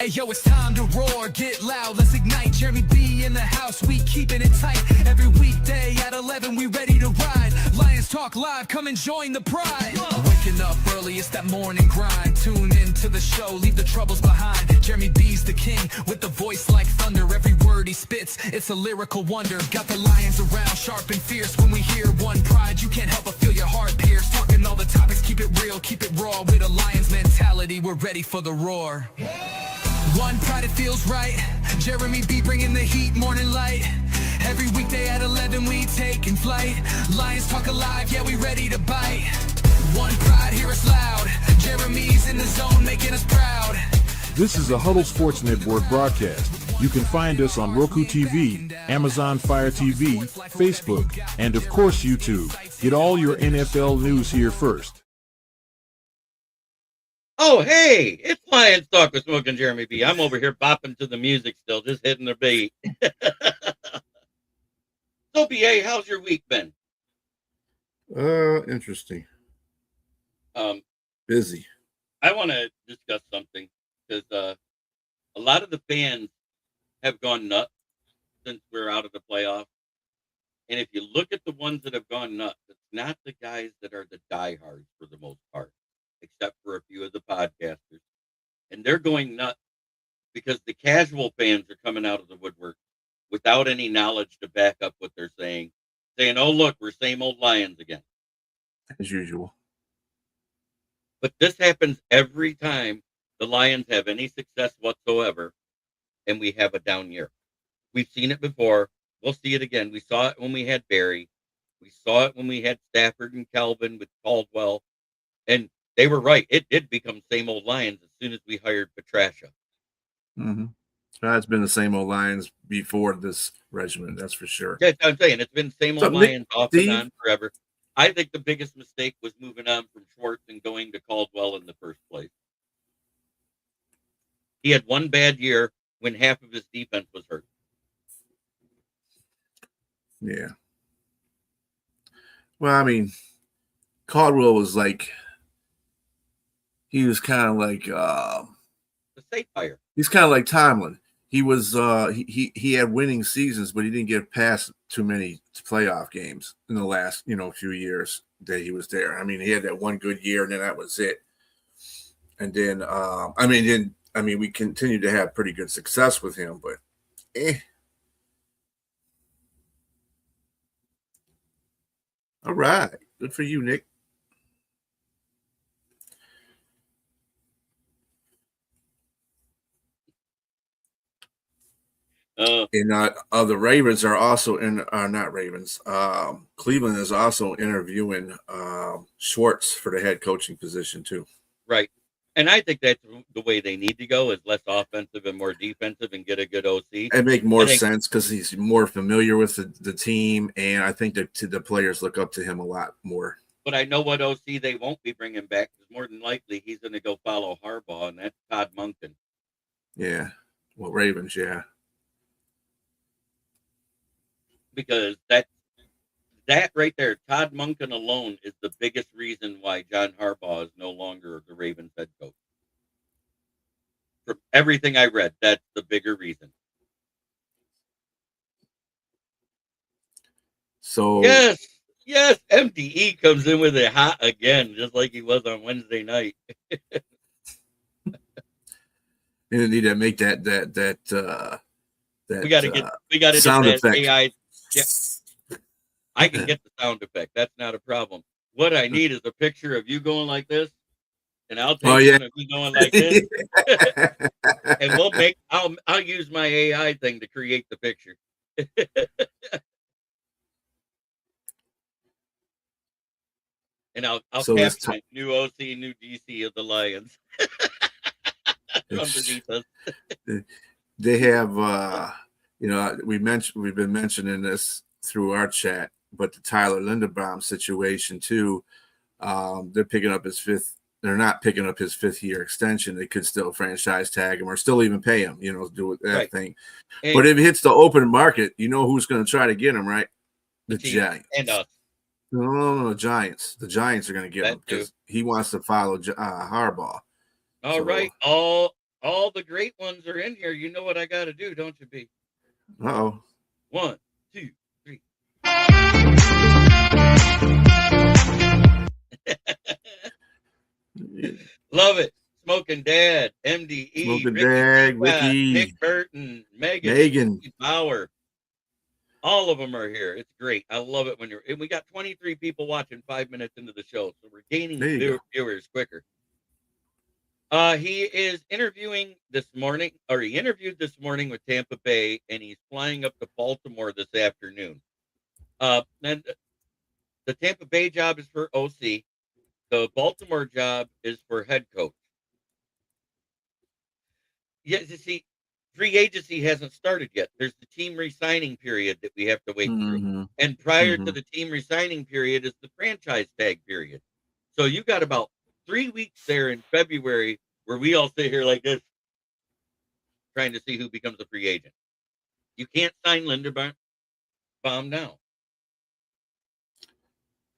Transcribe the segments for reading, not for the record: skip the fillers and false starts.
Hey yo, it's time to roar, get loud, let's ignite. Jeremy B in the house, we keeping it tight. Every weekday at 11, we ready to ride. Lions Talk Live, come and join the pride. Waking up early, it's that morning grind. Tune in to the show, leave the troubles behind. Jeremy B's the king, with the voice like thunder. Every word he spits, it's a lyrical wonder. Got the lions around, sharp and fierce. When we hear one pride, you can't help but feel your heart pierce. Talking all the topics, keep it real, keep it raw. With a lion's mentality, we're ready for the roar. One pride, it feels right. Jeremy B bringing the heat, morning light. Every weekday at 11 we taking flight. Lions Talk Alive, yeah, we ready to bite. One pride, hear us loud. Jeremy's in the zone, making us proud. This is a Huddle Sports Network broadcast. You can find us on Roku TV, Amazon Fire TV, Facebook, and of course YouTube. Get all your NFL news here first. Oh, hey, it's Lions Talk with Smoke and Jeremy B. I'm over here bopping to the music still, just hitting the beat. So, BA, how's your week been? Interesting. Busy. I want to discuss something because a lot of the fans have gone nuts since we're out of the playoffs. And if you look at the ones that have gone nuts, it's not the guys that are the diehards for the most part, except for a few of the podcasters. And they're going nuts because the casual fans are coming out of the woodwork without any knowledge to back up what they're saying, oh, look, we're same old Lions again. As usual. But this happens every time the Lions have any success whatsoever and we have a down year. We've seen it before. We'll see it again. We saw it when we had Barry. We saw it when we had Stafford and Kelvin with Caldwell. And they were right. It did become same old Lions as soon as we hired Petrasha. Mm-hmm. It's been the same old Lions before this regiment, that's for sure. Yeah, I'm saying it's been same old Lions off and on forever. I think the biggest mistake was moving on from Schwartz and going to Caldwell in the first place. He had one bad year when half of his defense was hurt. Yeah. Well, I mean, Caldwell was like, he was kind of like the safe hire. He's kind of like Tomlin. He was he had winning seasons, but he didn't get past too many playoff games in the last few years that he was there. I mean, he had that one good year, and then that was it. And then we continued to have pretty good success with him, but All right, good for you, Nick. And the Ravens are also not Ravens. Cleveland is also interviewing Schwartz for the head coaching position too. Right. And I think that's the way they need to go, is less offensive and more defensive and get a good OC. It make more sense because he's more familiar with the team, and I think that the players look up to him a lot more. But I know what OC they won't be bringing back, because more than likely he's going to go follow Harbaugh, and that's Todd Monken. Yeah. Well, Ravens, yeah. Because that right there, Todd Monken alone is the biggest reason why John Harbaugh is no longer the Ravens head coach. From everything I read, that's the bigger reason. So yes, MDE comes in with it hot again, just like he was on Wednesday night. You need to make that we got to get sound that effect. AI. Yeah. I can get the sound effect. That's not a problem. What I need is a picture of you going like this, and I'll take one of you going like this, and I'll use my AI thing to create the picture. And I'll caption it, new OC, new DC of the Lions. Underneath us. They have we've been mentioning this through our chat, but the Tyler Linderbaum situation too. They're picking up his fifth. They're not picking up his 5th-year extension. They could still franchise tag him or still even pay him, do that thing. And, but if it hits the open market, who's going to try to get him, right? The Giants. And us. No, Giants. The Giants are going to get him because he wants to follow Harbaugh. All right. All the great ones are in here. You know what I got to do, don't you, B? Uh-oh. 1, 2, 3. Love it. Smoking Dad, MDE, Smoking Ricky Dag, Peacock, Nick Ricky, Burton, Megan, Megan. Steve Bauer. All of them are here. It's great. I love it when you're. And we got 23 people watching 5 minutes into the show, so we're gaining There you go. viewers quicker. He is interviewing this morning, or he interviewed this morning with Tampa Bay, and he's flying up to Baltimore this afternoon. And the Tampa Bay job is for OC. The Baltimore job is for head coach. Yes, you see, free agency hasn't started yet. There's the team re-signing period that we have to wait through. And prior to the team re-signing period is the franchise tag period. So you got about 3 weeks there in February where we all sit here like this, trying to see who becomes a free agent. You can't sign Linderbaum now.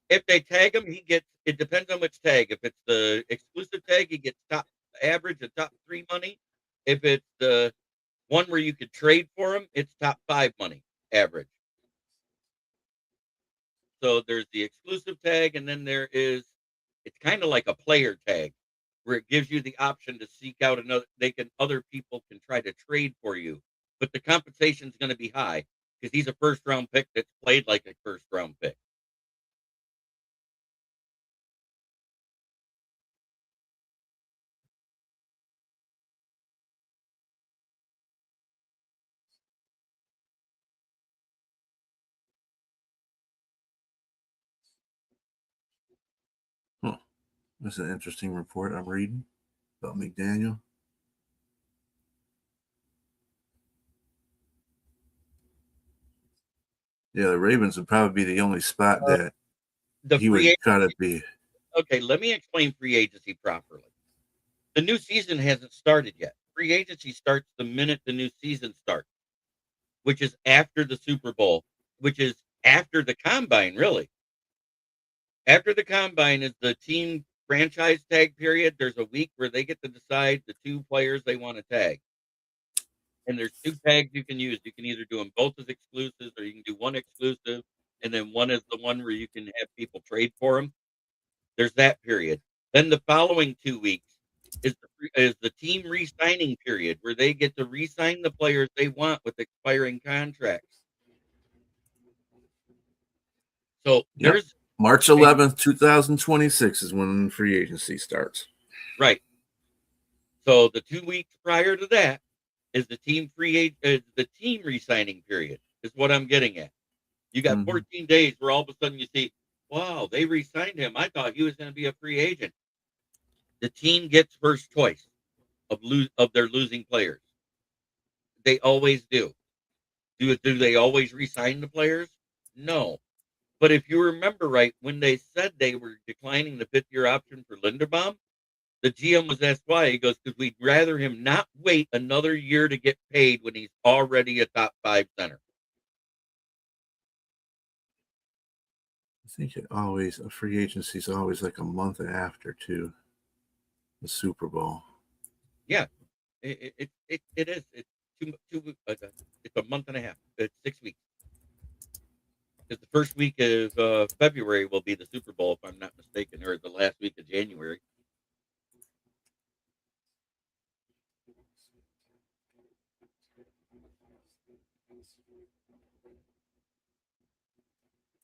If they tag him, it depends on which tag. If it's the exclusive tag, he gets top average and top 3 money. If it's the one where you could trade for him, it's top 5 money average. So there's the exclusive tag, and then it's kind of like a player tag where it gives you the option to seek out other people can try to trade for you, but the compensation is going to be high because he's a first round pick that's played like a first round pick. This is an interesting report I'm reading about McDaniel. Yeah, the Ravens would probably be the only spot that he would try to be. Okay, let me explain free agency properly. The new season hasn't started yet. Free agency starts the minute the new season starts, which is after the Super Bowl, which is after the combine, really. After the combine is the team franchise tag period. There's a week where they get to decide the 2 players they want to tag. And there's 2 tags you can use. You can either do them both as exclusives, or you can do one exclusive, and then one is the one where you can have people trade for them. There's that period. Then the following 2 weeks is the team re-signing period, where they get to re-sign the players they want with expiring contracts. So there's March 11th, 2026 is when free agency starts. Right. So the 2 weeks prior to that is the team re-signing period, is what I'm getting at. You got 14 days where all of a sudden you see, wow, they re-signed him. I thought he was going to be a free agent. The team gets first choice of their losing players. They always do. Do they always re-sign the players? No. But if you remember right, when they said they were declining the 5th-year option for Linderbaum, the GM was asked why. He goes, because we'd rather him not wait another year to get paid when he's already a top 5 center. I think a free agency is always like a month after, too, the Super Bowl. Yeah, it is. It's it's a month and a half. It's 6 weeks. Because the first week of February will be the Super Bowl, if I'm not mistaken, or the last week of January.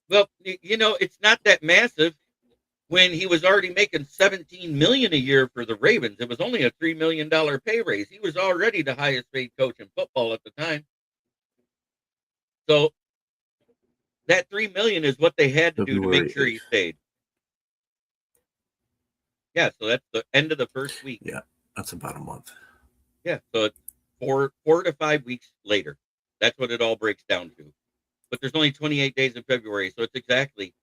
Well, it's not that massive. When he was already making $17 million a year for the Ravens, it was only a $3 million pay raise. He was already the highest paid coach in football at the time. So that $3 million is what they had to do to make sure he stayed. Yeah, so that's the end of the first week. Yeah, that's about a month. Yeah, so it's 4 to 5 weeks later. That's what it all breaks down to. But there's only 28 days in February, so it's exactly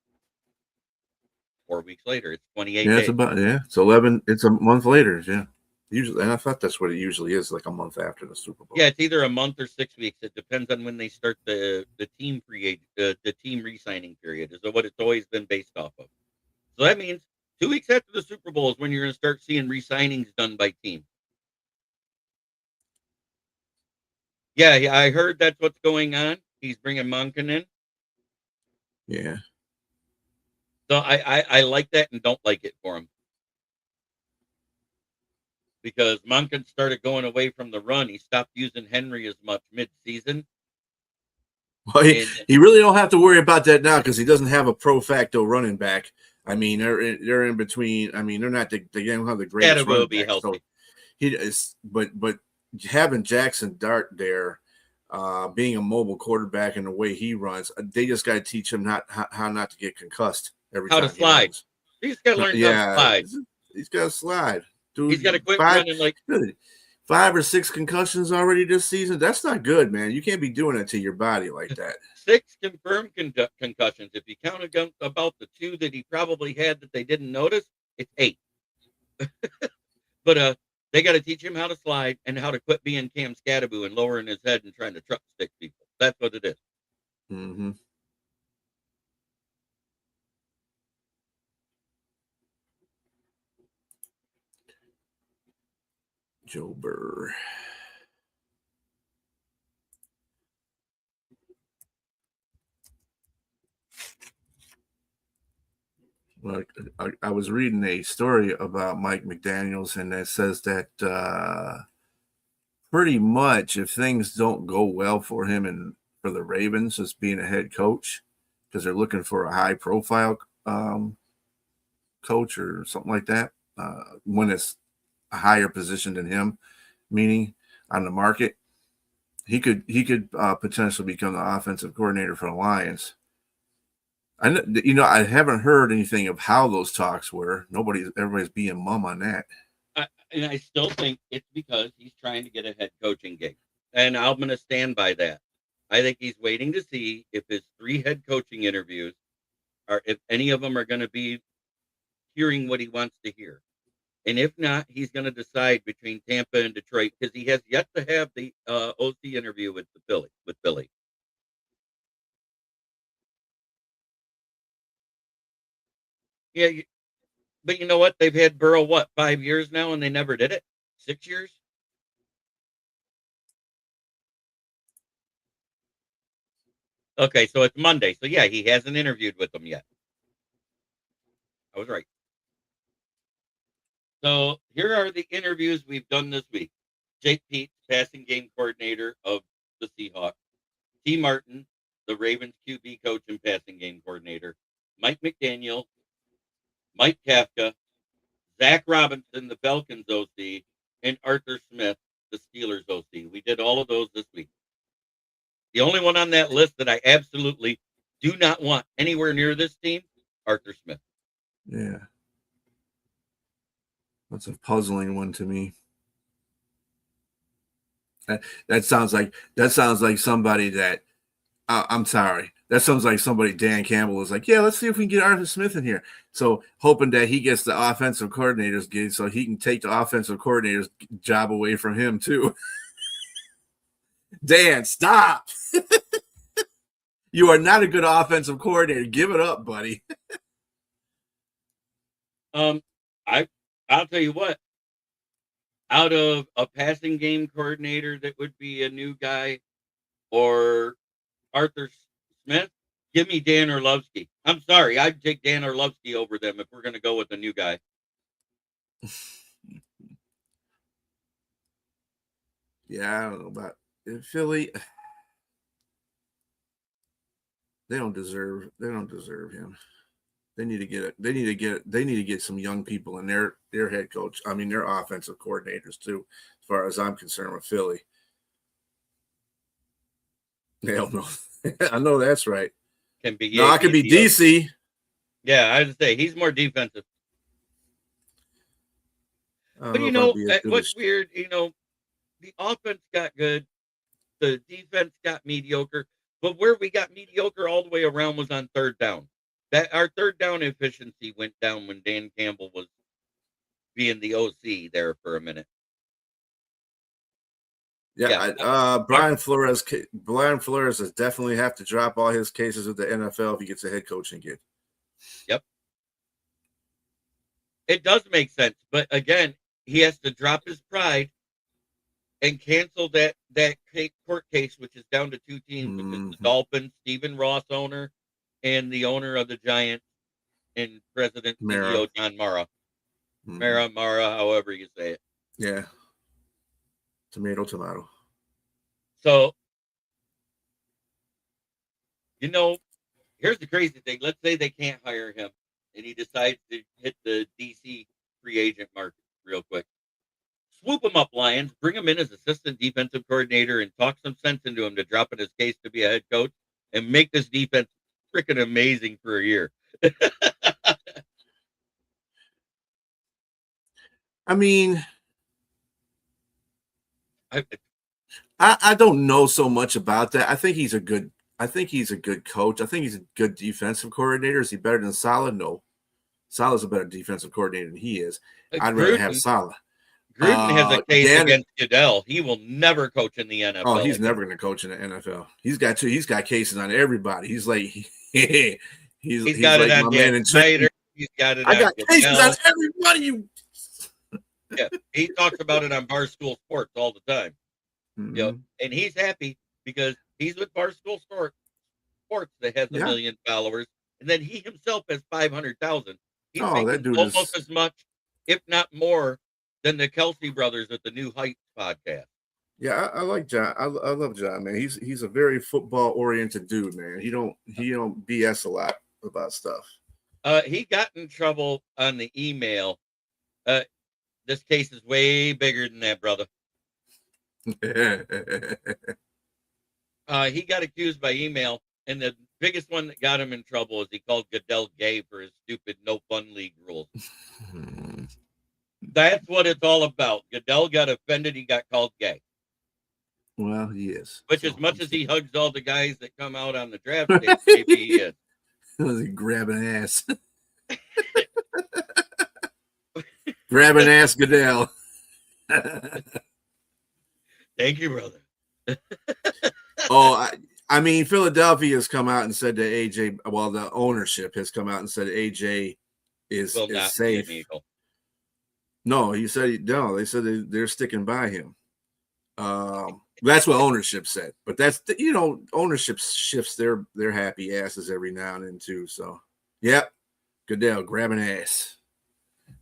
4 weeks later. It's 28 days. It's 11. It's a month later. Yeah. Usually, and I thought that's what it usually is, like a month after the Super Bowl. Yeah, it's either a month or 6 weeks. It depends on when they start the team the team re-signing period. Is what it's always been based off of. So that means 2 weeks after the Super Bowl is when you're going to start seeing re-signings done by teams. Yeah, I heard that's what's going on. He's bringing Monken in. Yeah. So I like that and don't like it for him. Because Monken started going away from the run. He stopped using Henry as much mid-season. Well, he really don't have to worry about that now because he doesn't have a pro facto running back. I mean, they're in between. I mean, they're not they don't have the greatest running be back. healthy. So he is, but having Jackson Dart there, being a mobile quarterback and the way he runs, they just got to teach him how not to get concussed every time. How to slide. He's got to learn how to slide. He's got to slide. Dude, he's got to quit running like 5 or 6 concussions already this season. That's not good, man. You can't be doing it to your body like that. 6 confirmed concussions. If you count about the 2 that he probably had that they didn't notice, it's 8. But they got to teach him how to slide and how to quit being Cam Scattaboo and lowering his head and trying to truck stick people. That's what it is. Mm-hmm. Joe Burr. Well, I was reading a story about Mike McDaniels, and it says that pretty much if things don't go well for him and for the Ravens as being a head coach, because they're looking for a high-profile coach or something like that, when it's a higher position than him, meaning on the market, he could potentially become the offensive coordinator for the Lions. I haven't heard anything of how those talks were. Everybody's being mum on that. And I still think it's because he's trying to get a head coaching gig. And I'm going to stand by that. I think he's waiting to see if his 3 head coaching interviews if any of them are going to be hearing what he wants to hear. And if not, he's going to decide between Tampa and Detroit because he has yet to have the OC interview with Billy. Yeah, but you know what? They've had Burrow, 5 years now, and they never did it? 6 years? Okay, so it's Monday. So, yeah, he hasn't interviewed with them yet. I was right. So, here are the interviews we've done this week. Jake Peetz, passing game coordinator of the Seahawks. T. Martin, the Ravens QB coach and passing game coordinator. Mike McDaniel, Mike Kafka, Zach Robinson, the Falcons OC, and Arthur Smith, the Steelers OC. We did all of those this week. The only one on that list that I absolutely do not want anywhere near this team, Arthur Smith. Yeah. That's a puzzling one to me. That sounds like somebody that I'm sorry. That sounds like somebody Dan Campbell is like, yeah, let's see if we can get Arthur Smith in here. So hoping that he gets the offensive coordinator's gig so he can take the offensive coordinator's job away from him too. Dan, stop. You are not a good offensive coordinator. Give it up, buddy. I'll tell you what. Out of a passing game coordinator that would be a new guy or Arthur Smith, give me Dan Orlovsky. I'm sorry, I'd take Dan Orlovsky over them if we're going to go with a new guy. Yeah, I don't know about Philly. They don't deserve him. They need to get some young people in their head coach. I mean, their offensive coordinators too, as far as I'm concerned with Philly. Hell no. I know that's right. I could be DC. Yeah, I would say he's more defensive. But what's weird, the offense got good, the defense got mediocre, but where we got mediocre all the way around was on third down. That our third down efficiency went down when Dan Campbell was being the OC there for a minute. Brian Flores has definitely have to drop all his cases with the NFL if he gets a head coaching gig. Yep. It does make sense, but again, he has to drop his pride and cancel that court case, which is down to two teams, which is the Dolphins, Stephen Ross owner, and the owner of the Giants and president Mara. CEO John Mara. Mara, however you say it. Yeah. Tomato. So, here's the crazy thing. Let's say they can't hire him, and he decides to hit the DC free agent market real quick. Swoop him up, Lions. Bring him in as assistant defensive coordinator and talk some sense into him to drop in his case to be a head coach and make this defense freaking amazing for a year. I mean, I don't know so much about that. I think he's a good coach. I think he's a good defensive coordinator. Is he better than Saleh? No. Saleh's a better defensive coordinator than he is. I'd rather have Saleh. Gruden has a case against Goodell. He will never coach in the NFL. Oh, he's never going to coach in the NFL. He's got cases on everybody. He's like he's got like it on my man in Snyder. He's got it. I got cases on everybody. Yeah, he talks about it on Barstool Sports all the time. And he's happy because he's with Barstool Sports that has 1 million followers, and then he himself has 500,000. He's making almost as much, if not more, than the Kelsey brothers at the New Heights podcast. Yeah, I like John. I love John, man. He's a very football oriented dude, man. He don't BS a lot about stuff. He got in trouble on the email. This case is way bigger than that, brother. He got accused by email, and the biggest one that got him in trouble is he called Goodell gay for his stupid no fun league rules. That's what it's all about. Goodell got offended. He got called gay. Well, he is. Which, as much as he hugs all the guys that come out on the draft stage, maybe he is. Grabbing ass. Grabbing ass Goodell. Thank you, brother. I mean, Philadelphia has come out and said that AJ, well, the ownership has come out and said AJ is safe. No, he said no. They said they're sticking by him. That's what ownership said. But that's ownership shifts their happy asses every now and then too. So, yep, Goodell grabbing ass.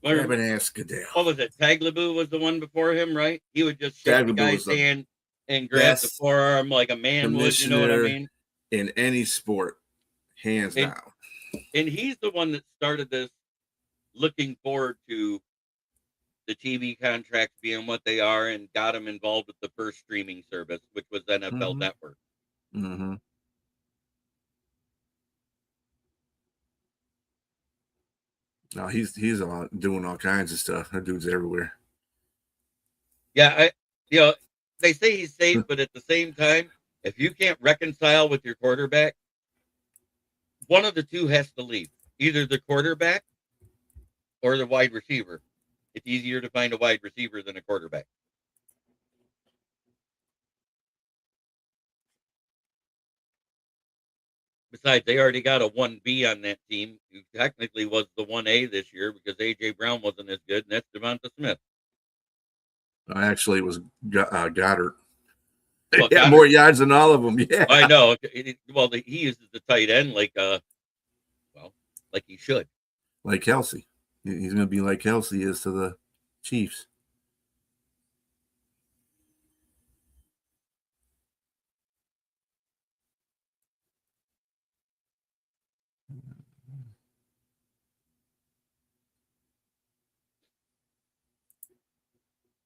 Grabbing ass Goodell. What was it? Tagliabue was the one before him, right? He would just shake the guy's hand and grab the forearm like a man would. You know what I mean? In any sport, hands down. And he's the one that started this, looking forward to the TV contracts being what they are, and got him involved with the first streaming service, which was NFL Network. Mm-hmm. No, he's doing all kinds of stuff. That dude's everywhere. Yeah, they say he's safe, but at the same time, if you can't reconcile with your quarterback, one of the two has to leave. Either the quarterback or the wide receiver. It's easier to find a wide receiver than a quarterback. Besides, they already got a 1B on that team, who technically was the 1A this year because A.J. Brown wasn't as good, and that's Devonta Smith. Actually, it was Goddard. Well, yeah, more yards than all of them. Yeah, I know. Well, he uses the tight end like he should. Like Kelsey. He's going to be like Kelsey is to the Chiefs.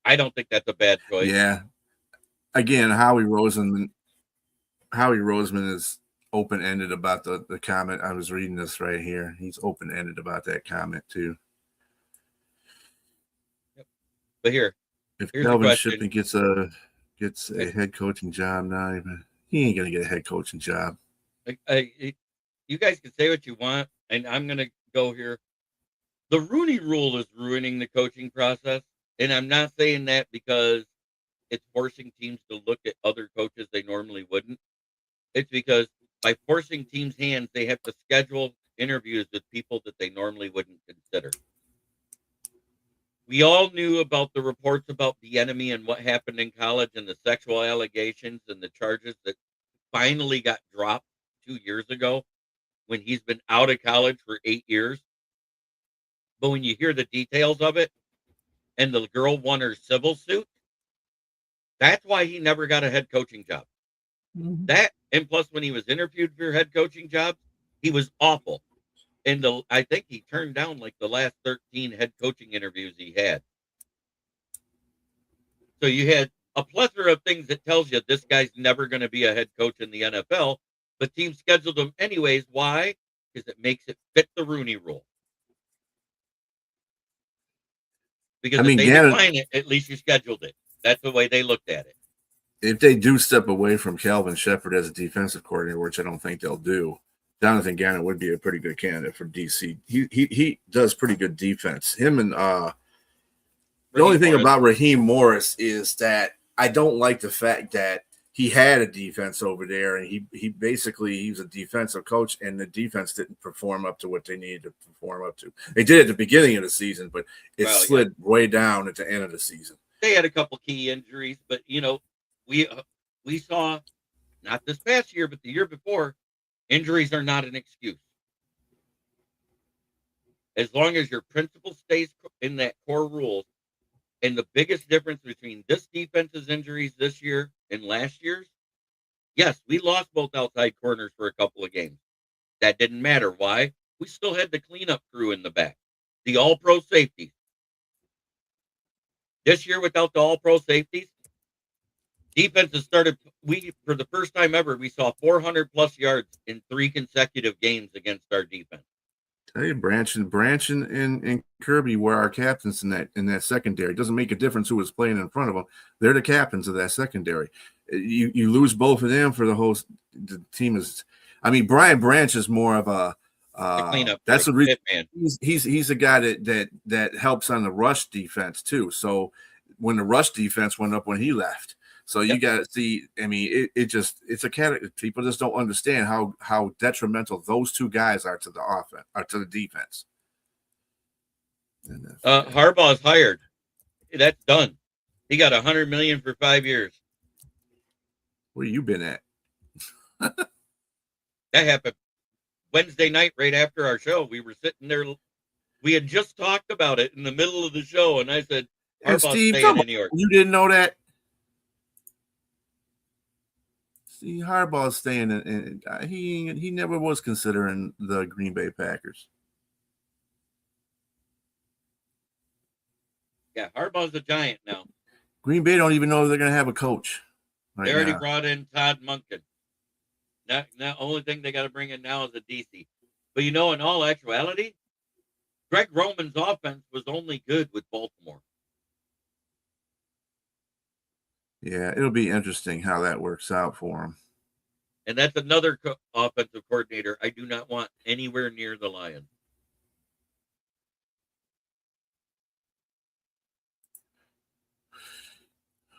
I don't think that's a bad choice. Yeah. Again, Howie Roseman is open-ended about the comment. I was reading this right here. He's open-ended about that comment too. Yep. But here's Kelvin Shippen gets a head coaching job now, he ain't gonna get a head coaching job. You guys can say what you want, and I'm gonna go here. The Rooney Rule is ruining the coaching process, and I'm not saying that because it's forcing teams to look at other coaches they normally wouldn't. It's because by forcing teams' hands, they have to schedule interviews with people that they normally wouldn't consider. We all knew about the reports about the enemy and what happened in college and the sexual allegations and the charges that finally got dropped 2 years ago when he's been out of college for 8 years. But when you hear the details of it and the girl won her civil suit, that's why he never got a head coaching job. Mhm. That, and plus when he was interviewed for head coaching jobs, he was awful. And I think he turned down like the last 13 head coaching interviews he had. So you had a plethora of things that tells you this guy's never going to be a head coach in the NFL, but teams scheduled him anyways. Why? Because it makes it fit the Rooney Rule. Because I if mean, they Gannon, decline it, at least you scheduled it. That's the way they looked at it. if they do step away from Calvin Shepard as a defensive coordinator, which I don't think they'll do, Jonathan Gannon would be a pretty good candidate for DC. He does pretty good defense. Him and the only thing about Raheem Morris is that I don't like the fact that he had a defense over there, and he basically he's a defensive coach, and the defense didn't perform up to what they needed to perform up to. They did at the beginning of the season, but it slid way down at the end of the season. They had a couple key injuries, but we saw not this past year, but the year before, injuries are not an excuse. As long as your principle stays in that core rules, and the biggest difference between this defense's injuries this year and last year's, yes, we lost both outside corners for a couple of games. That didn't matter. Why? We still had the cleanup crew in the back, the all-pro safeties. This year, without the all-pro safeties, defenses started. For the first time ever, we saw 400-plus yards in 3 consecutive games against our defense. Tell you, Branch and Kirby were our captains in that secondary. It doesn't make a difference who was playing in front of them. They're the captains of that secondary. You lose both of them for the team is. I mean, Brian Branch is more of a cleanup. That's the reason he's a guy that helps on the rush defense too. So when the rush defense went up when he left. So you got to see. I mean, it's a category. People just don't understand how detrimental those two guys are to the offense or to the defense. Harbaugh's hired. That's done. He got $100 million for 5 years. Where you been at? That happened Wednesday night, right after our show. We were sitting there. We had just talked about it in the middle of the show, and I said, "Harbaugh's staying in New York." You didn't know that? See, Harbaugh's staying in. He never was considering the Green Bay Packers. Yeah, Harbaugh's a giant now. Green Bay don't even know if they're going to have a coach. They already brought in Todd Monken. Now, only thing they got to bring in now is a DC. But in all actuality, Greg Roman's offense was only good with Baltimore. Yeah, it'll be interesting how that works out for him. And that's another offensive coordinator I do not want anywhere near the Lions.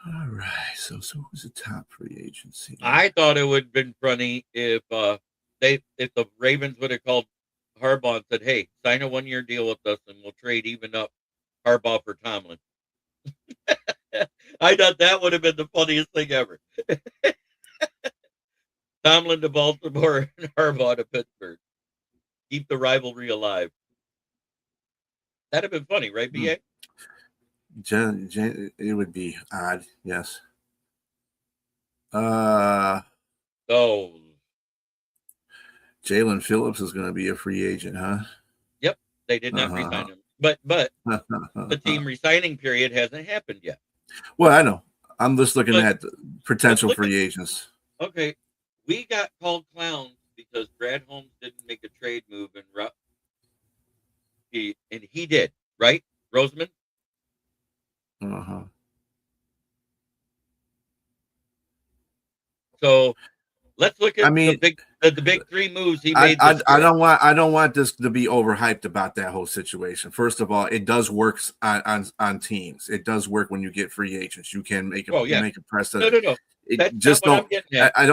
All right, so who's the top free agency? I thought it would have been funny if the Ravens would have called Harbaugh and said, "Hey, sign a 1-year deal with us, and we'll trade even up Harbaugh for Tomlin." I thought that would have been the funniest thing ever. Tomlin to Baltimore and Harbaugh to Pittsburgh. Keep the rivalry alive. That'd have been funny, right, BA? It would be odd, yes. Jalen Phillips is going to be a free agent, huh? Yep, they did not resign him, but the team resigning period hasn't happened yet. Well, I know. I'm just looking at potential free agents. Okay, we got called clowns because Brad Holmes didn't make a trade move, and he did, right, Roseman? So let's look at the big 3 moves he made. I don't want this to be overhyped about that whole situation. First of all, it does work on teams. It does work when you get free agents. You can make a precedent. No.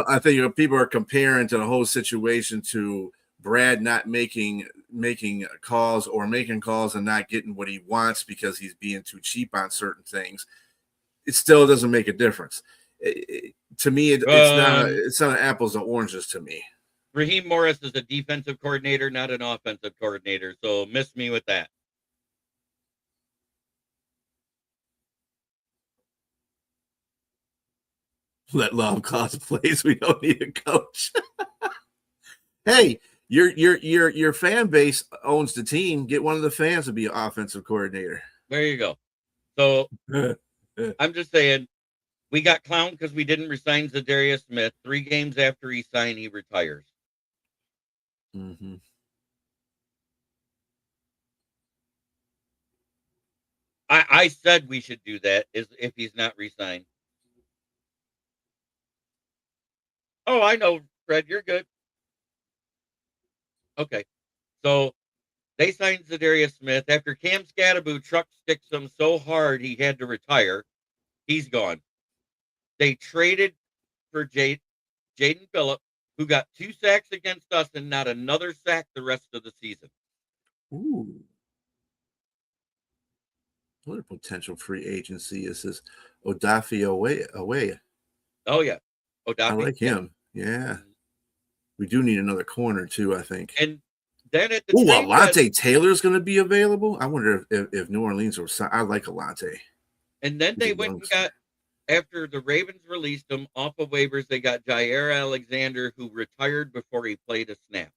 I think people are comparing to the whole situation to Brad not making making calls and not getting what he wants because he's being too cheap on certain things, it still doesn't make a difference. To me, it's not apples and oranges to me. Raheem Morris is a defensive coordinator, not an offensive coordinator, so miss me with that. Let Love cause plays. We don't need a coach. Hey, your fan base owns the team. Get one of the fans to be an offensive coordinator. There you go. So I'm just saying, we got clowned because we didn't resign Zadarius Smith. 3 games after he signed, he retires. Mm-hmm. I said we should do that if he's not re-signed. Oh, I know, Fred, you're good. Okay. So they signed Zadarius Smith after Cam Scattaboo truck sticks him so hard he had to retire. He's gone. They traded for Jaden Phillips, who got 2 sacks against us and not another sack the rest of the season. Ooh. What a potential free agency is this Odafe away. Oh, yeah. Odafe. I like him. Yeah. We do need another corner, too, I think. And then at the Alante Taylor's going to be available? I wonder if New Orleans or I like Alante. And then they went and got, after the Ravens released him off of waivers, they got Jair Alexander, who retired before he played a snap.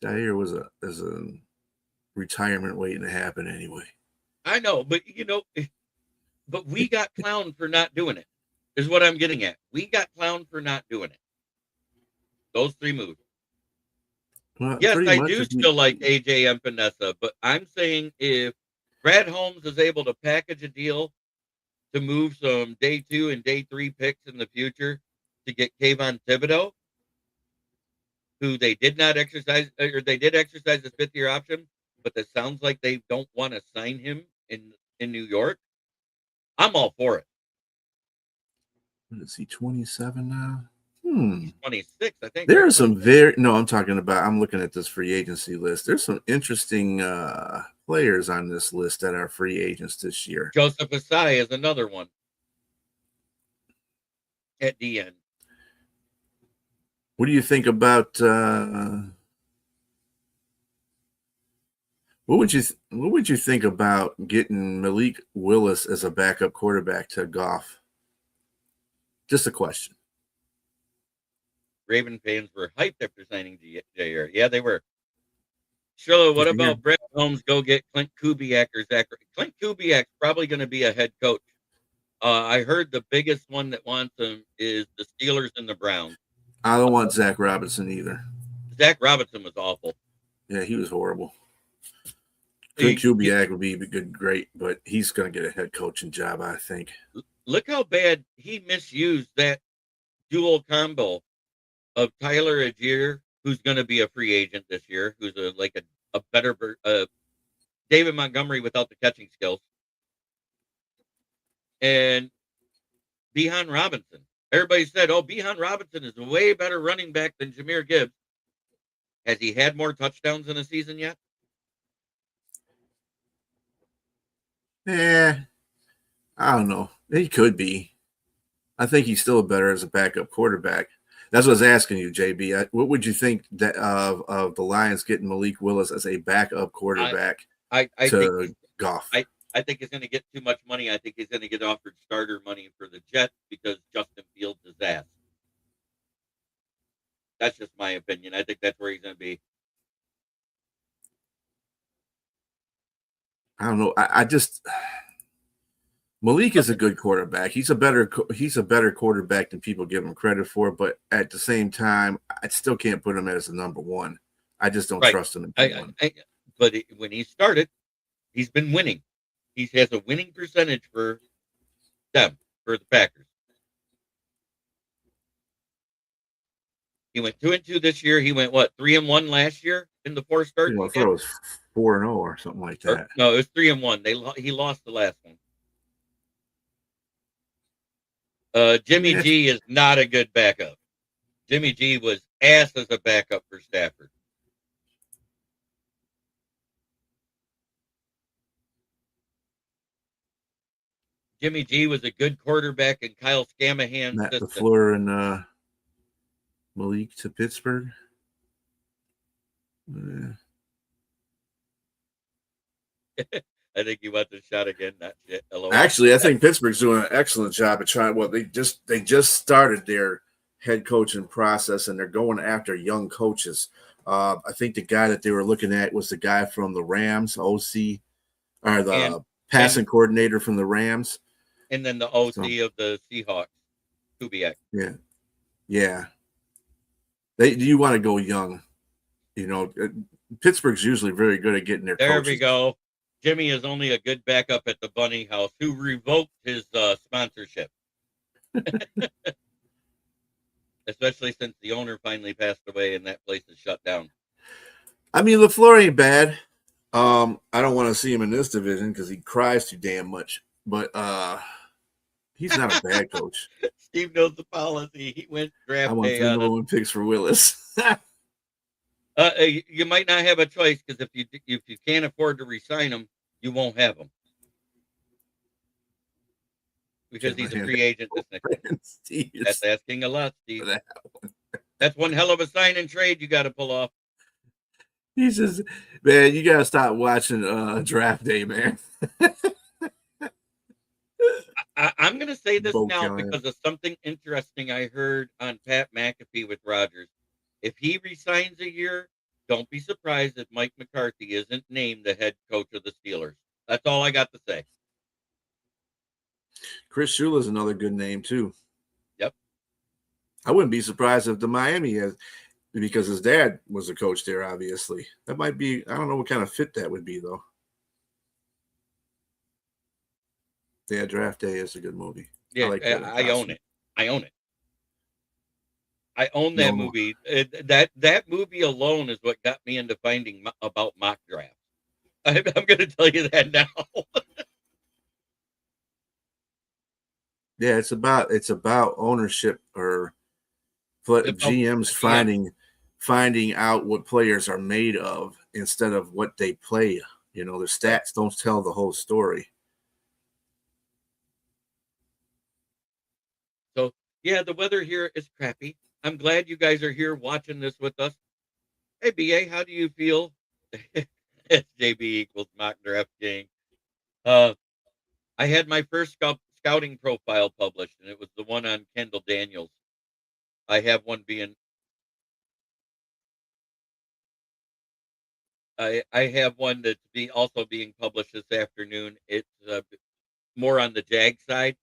Jair was a retirement waiting to happen anyway. I know, but but we got clowned for not doing it, is what I'm getting at. We got clowned for not doing it. Those 3 moves. Well, yes, I do still like AJ and Vanessa, but I'm saying if Brad Holmes is able to package a deal to move some day 2 and day 3 picks in the future to get Kayvon Thibodeau, who they did not exercise, or they did exercise the 5th-year option, but it sounds like they don't want to sign him in New York, I'm all for it. What is he, 27 now? He's 26, I think. There are some I'm looking at this free agency list. There's some interesting players on this list that are free agents this year. Joseph Asai is another one at the end. What do you think about what would you think about getting Malik Willis as a backup quarterback to Goff? Just a question. Raven fans were hyped after signing Jair. Yeah, they were. Shirley, what about Brett Holmes go get Clint Kubiak or Zach? Clint Kubiak's probably going to be a head coach. I heard the biggest one that wants him is the Steelers and the Browns. I don't want Zach Robinson either. Zach Robinson was awful. Yeah, he was horrible. Clint Kubiak would be great, but he's going to get a head coaching job, I think. Look how bad he misused that dual combo of Tyler Agier, who's going to be a free agent this year, who's a better David Montgomery without the catching skills, and Bijan Robinson. Everybody said, Bijan Robinson is a way better running back than Jahmyr Gibbs. Has he had more touchdowns in a season yet? Yeah, I don't know. He could be. I think he's still better as a backup quarterback. That's what I was asking you, JB. What would you think of the Lions getting Malik Willis as a backup quarterback to Goff? I think he's going to get too much money. I think he's going to get offered starter money for the Jets because Justin Fields is ass. That's just my opinion. I think that's where he's going to be. I don't know. I just Malik is a good quarterback. He's a better quarterback than people give him credit for. But at the same time, I still can't put him as the number one. I just don't trust him. But when he started, he's been winning. He has a winning percentage for them, for the Packers. He went 2-2 this year. He went 3-1 last year in the 4 starts. I thought it was 4-0 or something like that. No, it was 3-1. He lost the last one. Jimmy G is not a good backup. Jimmy G was ass as a backup for Stafford. Jimmy G was a good quarterback in Kyle Scanahan's Matt system. LaFleur and Malik to Pittsburgh. I think you want the shot again. Not shit. LOL. Actually, I think Pittsburgh's doing an excellent job of trying. Well, they just started their head coaching process, and they're going after young coaches. I think the guy that they were looking at was the guy from the Rams, OC, or the passing coordinator from the Rams, and then the OC of the Seahawks, Kubiak. Yeah. You want to go young, Pittsburgh's usually very good at getting their There coaches. we go. Jimmy is only a good backup at the Bunny House, who revoked his sponsorship. Especially since the owner finally passed away and that place is shut down. I mean, LaFleur ain't bad. I don't want to see him in this division because he cries too damn much. But he's not a bad coach. Steve knows the policy. He went draft I want day 3 on number 1 picks for Willis. you might not have a choice because if you can't afford to re-sign him, you won't have him because he's a free agent this next year. That's asking a lot, Steve. That's one hell of a sign and trade you got to pull off. He says, "Man, you got to stop watching draft day, man." I'm going to say this now because of something interesting I heard on Pat McAfee with Rodgers. If he resigns a year, don't be surprised if Mike McCarthy isn't named the head coach of the Steelers. That's all I got to say. Chris Shula is another good name, too. Yep. I wouldn't be surprised if the Miami has, because his dad was a coach there, obviously. That might be, I don't know what kind of fit that would be, though. Yeah, Draft Day is a good movie. Yeah, I own it. I own it. I own that movie. That movie alone is what got me into finding about mock drafts. I'm going to tell you that now. Yeah, it's about ownership or GMs finding out what players are made of instead of what they play. Their stats don't tell the whole story. So, yeah, the weather here is crappy. I'm glad you guys are here watching this with us. Hey, BA, how do you feel? SJB equals mock draft gang. I had my first scouting profile published, and it was the one on Kendall Daniels. I have one I have one that's also being published this afternoon. It's more on the Jag side.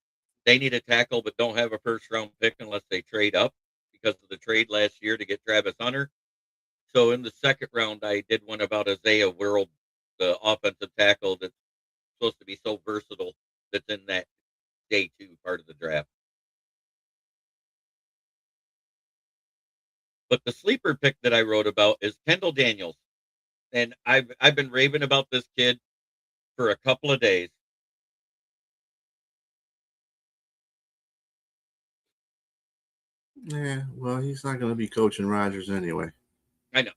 They need a tackle, but don't have a first-round pick unless they trade up because of the trade last year to get Travis Hunter. So in the second round, I did one about Isaiah World, the offensive tackle that's supposed to be so versatile that's in that day 2 part of the draft. But the sleeper pick that I wrote about is Kendall Daniels. And I've been raving about this kid for a couple of days. Yeah, well, he's not going to be coaching Rodgers anyway. I know.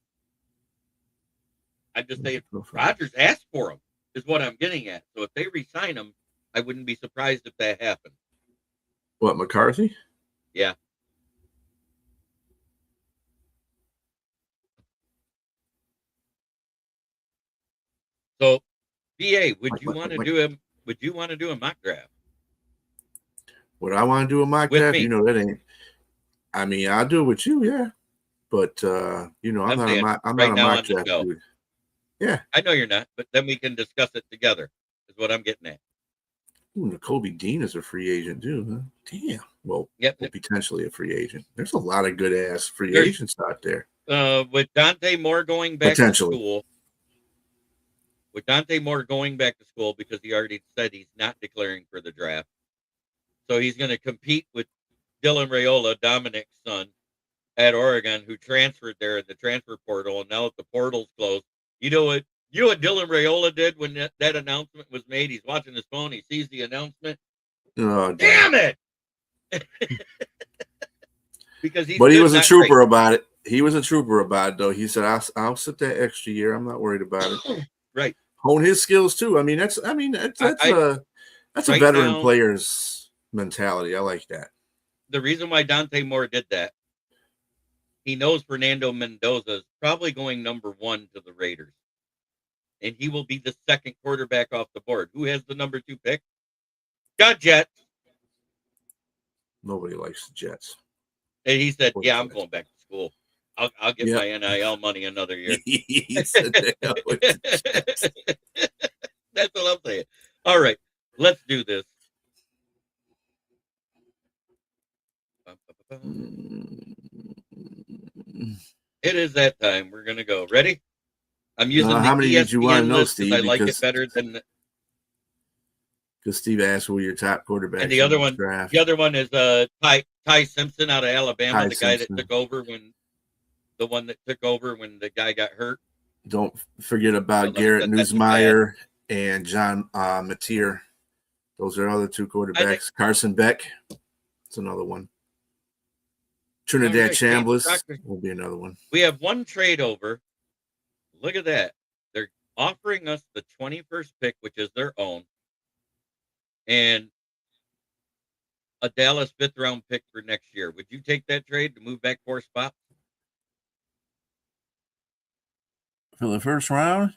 I just say Rodgers asked for him is what I'm getting at. So if they re-sign him, I wouldn't be surprised if that happened. What, McCarthy? Yeah. So, BA, would you want to do a mock draft? Would I want to do a mock draft? Me. That ain't. I mean, I'll do it with you, yeah. But I'm not a mock draft dude. Yeah. I know you're not, but then we can discuss it together, is what I'm getting at. Ooh, Nakobe Dean is a free agent, too, huh? Damn. Well, potentially a free agent. There's a lot of good-ass free agents out there. With Dante Moore going back to school, because he already said he's not declaring for the draft. So he's going to compete with Dylan Raiola, Dominic's son, at Oregon, who transferred there in the transfer portal, and now that the portal's closed, you know what Dylan Raiola did when that announcement was made? He's watching his phone. He sees the announcement. Oh, damn it! Because he was a trooper about it. he was a trooper about it, though. He said, "I'll sit that extra year. I'm not worried about it." Right. Hone his skills too. I mean, that's a right veteran now, player's mentality. I like that. the reason why Dante Moore did that, he knows Fernando Mendoza is probably going number 1 to the Raiders, and he will be the second quarterback off the board. Who has the number 2 pick? Got Jets. Nobody likes the Jets. And he said, Or "Yeah, I'm Jets. going back to school. I'll get my NIL money another year." He said that with the Jets. That's what I'm saying. All right, let's do this. It is that time. We're gonna go. Ready? I'm using the how many did you want to ESPN know, list because Steve? I like it better than the, Because Steve asked who your top quarterbacks and the other in this one. draft. The other one is Ty Simpson out of Alabama, Ty the guy Simpson. that took over when the guy got hurt. Don't forget about Let me Garrett set that to Newsmeyer and John Mateer. Those are other 2 quarterbacks. Carson Beck. That's another one. Trinidad right, Chambliss Proctor. will be another one. We have one trade over. Look at that. They're offering us the 21st pick, which is their own, and a Dallas 5th round pick for next year. Would you take that trade to move back 4 spots? For the first round?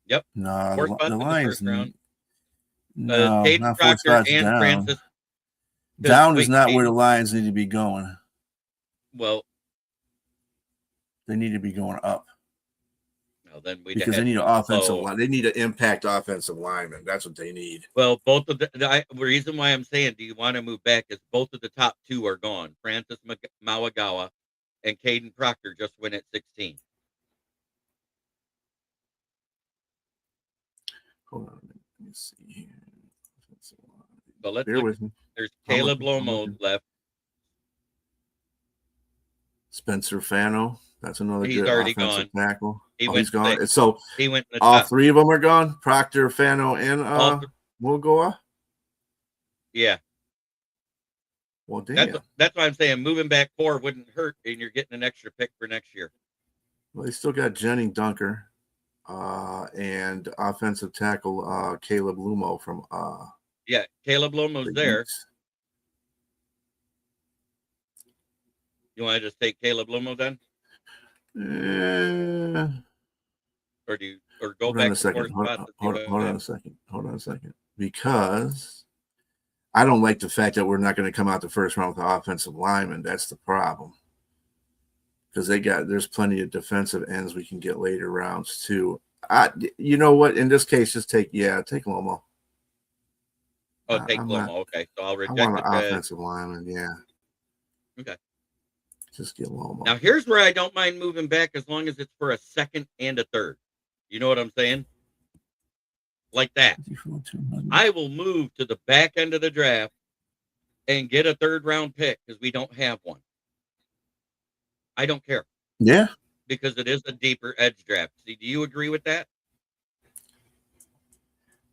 Yep. No, 4 the spots in the Lions. first round. No, Caden not 4 Proctor spots and down. Francis. Down is wait, not where Caden- the Lions need to be going. Well, They need to be going up then we Because they need an offensive line. They need an impact offensive lineman. That's what they need. Well, both of the reason why I'm saying, do you want to move back, is both of the top 2 are gone. Francis Mawagawa and Caden Proctor just went at 16. Hold on a minute. Let me see here. So let's Bear look. with me. There's I'm Caleb looking. Lomo left. Spencer Fano. That's another He's good already offensive tackle. He's gone. 6. So He went in the all top. 3 of them are gone. Proctor, Fano, and Mulgoa. Yeah. Well, damn. That's why I'm saying moving back 4 wouldn't hurt, and you're getting an extra pick for next year. Well, they still got Jenny Dunker and offensive tackle Caleb Lumo from Yeah, Caleb Lomo's the there. Eats. You want to just take Caleb Lomo then, or go Hold back on a to 4 second. spots? Hold on a second. Because I don't like the fact that we're not going to come out the first round with the offensive lineman. That's the problem. Because there's plenty of defensive ends we can get later rounds too. You know what? In this case, just take Lomo. Oh, take Lomo. Okay, so I'll I reject want it. an offensive lineman. Yeah. Okay. Just get Lomo. Now here's where I don't mind moving back as long as it's for a 2nd and a 3rd. You know what I'm saying? Like that. I will move to the back end of the draft and get a 3rd round pick because we don't have one. I don't care. Yeah. Because it is a deeper edge draft. See, do you agree with that?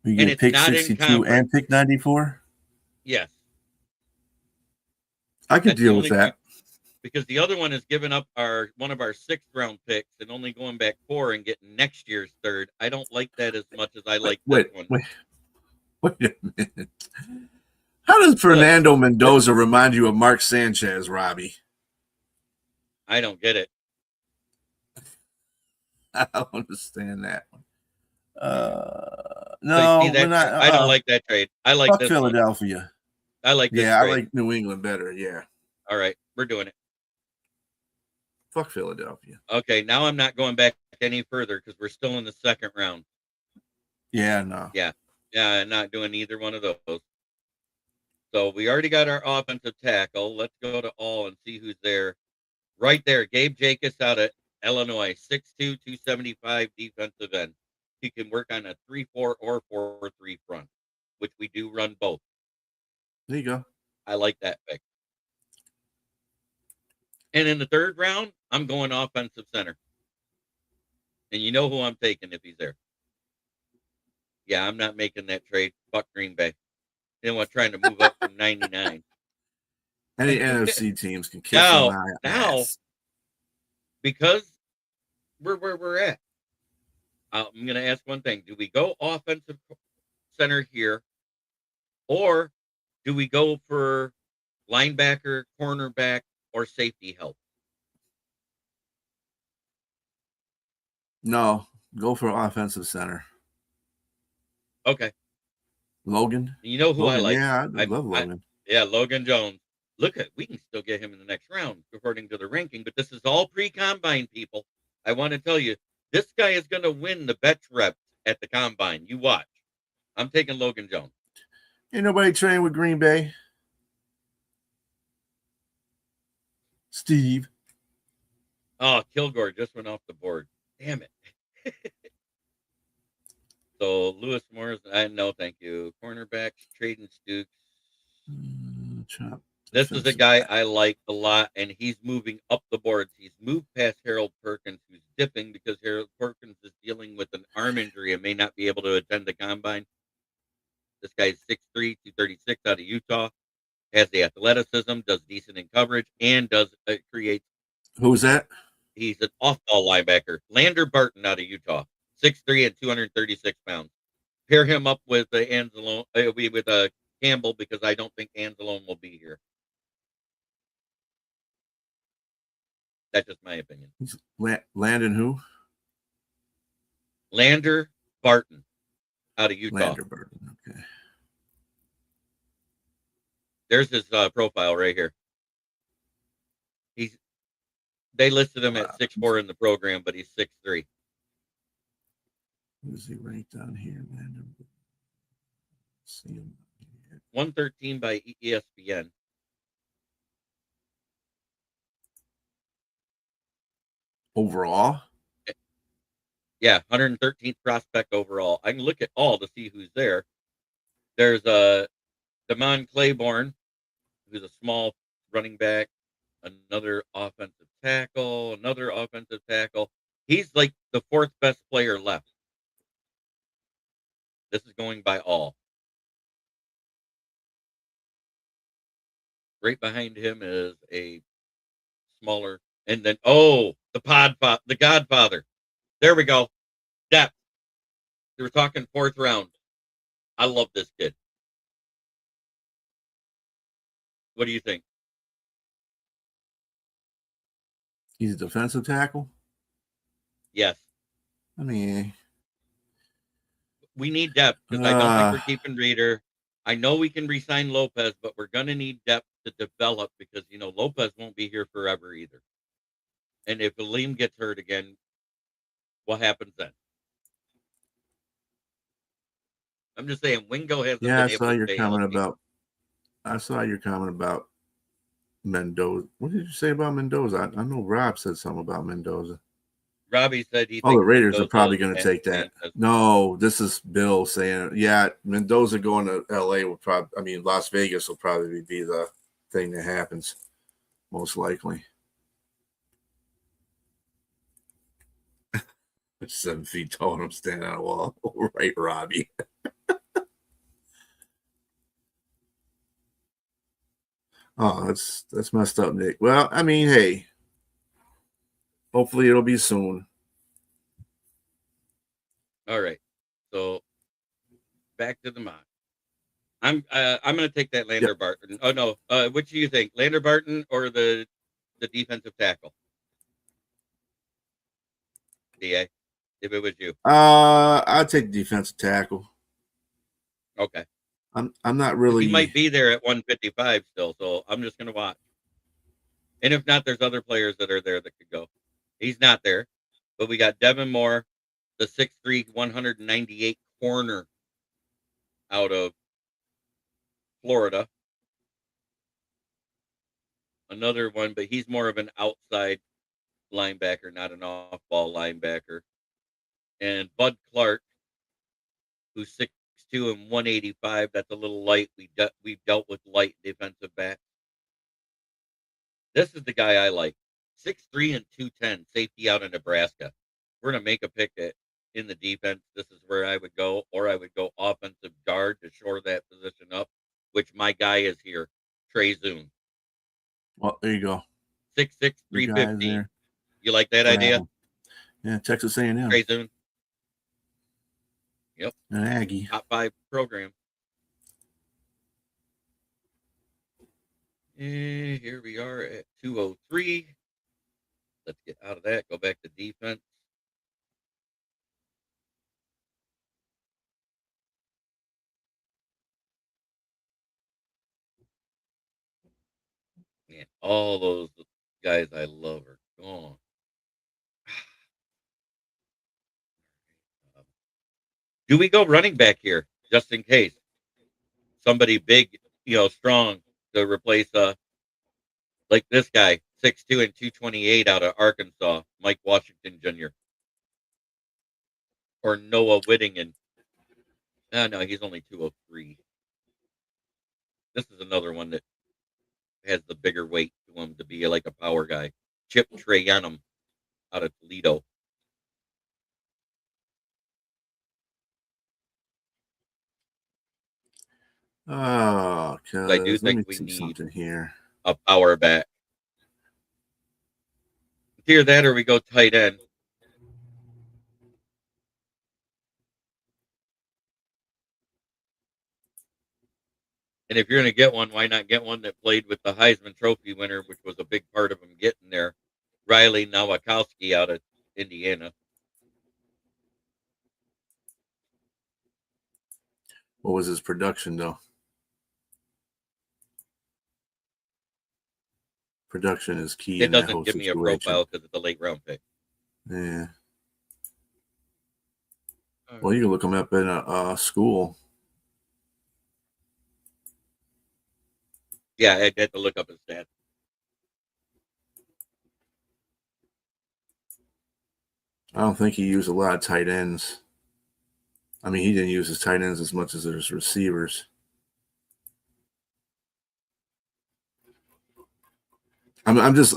We get pick 62 and pick 94? Yes. I could deal with that. Because the other one is giving up one of our 6th round picks and only going back 4 and getting next year's 3rd. I don't like that as much as I like this one. Wait a minute. How does Fernando Mendoza remind you of Mark Sanchez, Robbie? I don't get it. I don't understand that one. No, we're not, I don't like that trade. I like this Philadelphia. One. I like this. Yeah, trade. I like New England better. Yeah. All right, we're doing it. Fuck Philadelphia. Okay, now I'm not going back any further because we're still in the 2nd round. Yeah, no. Yeah, I'm not doing either one of those. So we already got our offensive tackle. Let's go to all and see who's there. Right there, Gabe Jacobs out of Illinois, 6'2", 275 defensive end. He can work on a 3-4 or 4-3 front, which we do run both. There you go. I like that pick. And in the 3rd round, I'm going offensive center. And you know who I'm taking if he's there. Yeah, I'm not making that trade. Fuck Green Bay. They want trying to move up from 99. Any NFC teams can kiss an eye. Now, because we're where we're at. I'm going to ask one thing: do we go offensive center here, or do we go for linebacker, cornerback, or safety help? No, go for offensive center. Okay. Logan. You know who Logan, I like? yeah, I love Logan. Yeah, Logan Jones. Look at, we can still get him in the next round according to the ranking, but this is all pre-combine, people. I want to tell you, this guy is going to win the bench reps at the combine. You watch. I'm taking Logan Jones. Ain't nobody training with Green Bay. Steve. Oh, Kilgore just went off the board. Damn it. So Lewis Morris, no, thank you. Cornerbacks, Traden Stukes. This is a guy I like a lot, and he's moving up the boards. He's moved past Harold Perkins, who's dipping because Harold Perkins is dealing with an arm injury and may not be able to attend the combine. This guy's 6'3", 236 out of Utah, has the athleticism, does decent in coverage, and does create. Who's that? He's an off-ball linebacker. Lander Barton out of Utah, 6'3" and 236 pounds. Pair him up with Anzalone, with Campbell, because I don't think Anzalone will be here. That's just my opinion. Landon who? Lander Barton out of Utah. Lander Barton, okay. There's his profile right here. They listed him at 6'4" in the program, but he's 6'3". Who's he ranked down here, Lander? See him. 113 by ESPN. Overall? Yeah, 113th prospect overall. I can look at all to see who's there. There's Damon Claiborne, who's a small running back, another offensive tackle, another offensive tackle. He's like the fourth best player left. This is going by all. Right behind him is a smaller, and then the Godfather. There we go. Depth. They were talking fourth round. I love this kid. What do you think? He's a defensive tackle? Yes. I mean, we need depth because I don't think we're keeping Reader. I know we can re-sign Lopez, but we're going to need depth to develop because, Lopez won't be here forever either. And if Aleem gets hurt again, what happens then? I'm just saying, Wingo hasn't been able to stay healthy. I saw your comment about Mendoza. What did you say about Mendoza? I know Rob said something about Mendoza. Robbie said he thinks the Raiders are probably going to take that. No, this is Bill saying, yeah, Mendoza going to LA will probably, Las Vegas will probably be the thing that happens, most likely. 7 feet tall and I'm standing on a wall. Right, Robbie. Oh, that's messed up, Nick. Well, hey, hopefully it'll be soon. All right. So back to the mock. I'm going to take that Lander Barton. Oh no. Which do you think? Lander Barton or the defensive tackle? DA, if it was you. I'd take the defensive tackle. Okay. I'm not really. He might be there at 155 still, so I'm just going to watch. And if not, there's other players that are there that could go. He's not there, but we got Devin Moore, the 6'3", 198 corner out of Florida. Another one, but he's more of an outside linebacker, not an off-ball linebacker. And Bud Clark, who's 6'2" and 185. That's a little light. We've dealt with light defensive backs. This is the guy I like. 6'3" and 210, safety out of Nebraska. We're going to make a pick in the defense. This is where I would go, or I would go offensive guard to shore that position up, which my guy is here, Trey Zoon. Well, there you go. 6'6", 315. You like that idea? Yeah, Texas A&M. Trey Zoon. Yep. An Aggie. Top 5 program. And here we are at 203. Let's get out of that. Go back to defense. Man, all those guys I love are gone. Do we go running back here just in case somebody big, strong to replace like this guy, 6'2" and 228 out of Arkansas, Mike Washington Jr. or Noah Whittingham? No, he's only 203. This is another one that has the bigger weight to him to be like a power guy. Chip Trayanum out of Toledo. Oh, I do think we need something here. A power back. Either that or we go tight end. And if you're going to get one, why not get one that played with the Heisman Trophy winner, which was a big part of him getting there, Riley Nowakowski out of Indiana. What was his production, though? Production is key. It doesn't give me a profile because it's a late round pick. Yeah. Well, you can look him up in a school. Yeah, I had to look up his stats. I don't think he used a lot of tight ends. I mean, he didn't use his tight ends as much as his receivers. I'm just,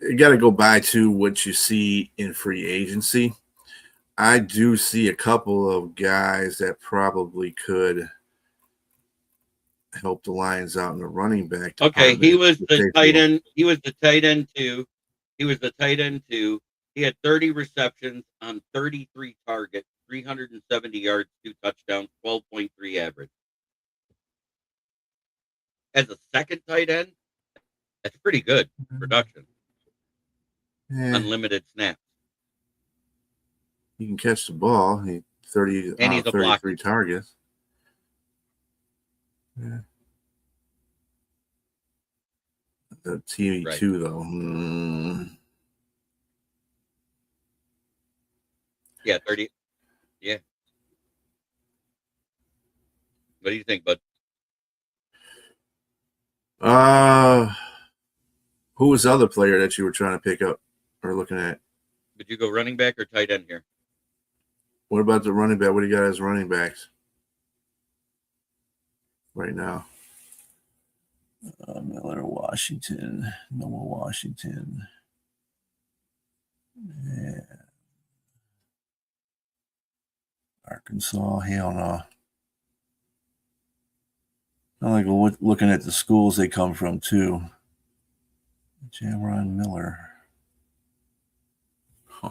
you got to go by to what you see in free agency. I do see a couple of guys that probably could help the Lions out in the running back. Okay, he was the tight end. He was the tight end too. He had 30 receptions on 33 targets, 370 yards, 2 touchdowns, 12.3 average. As a second tight end, that's pretty good production. Yeah. Unlimited snaps. He can catch the ball. He 30 and he's 33 targets. Yeah. The TV2 right. Though. Yeah, 30. Yeah. What do you think, bud? Who was the other player that you were trying to pick up or looking at? Would you go running back or tight end here? What about the running back? What do you got as running backs right now? Miller, Washington, Noah Washington. Yeah. Arkansas, hell no. I like looking at the schools they come from too. Jamron Miller. Huh.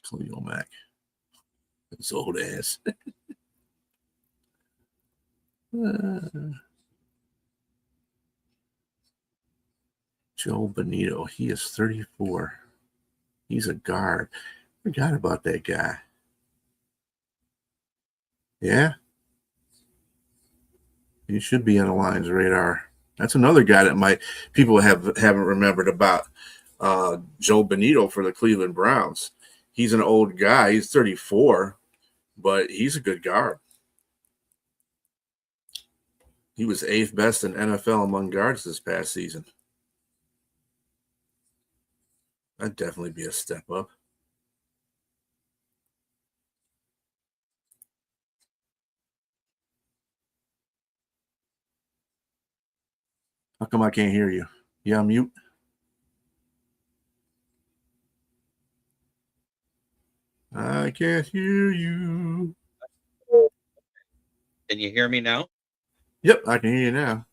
Cleo Mac. It's old ass. Joe Bonito. He is 34. He's a guard. Forgot about that guy. Yeah. He should be on the Lions' radar. That's another guy that people haven't remembered about. Joe Bonito for the Cleveland Browns. He's an old guy. He's 34, but he's a good guard. He was 8th best in NFL among guards this past season. That'd definitely be a step up. How come I can't hear you? Yeah, I'm mute. I can't hear you. Can you hear me now? Yep, I can hear you now.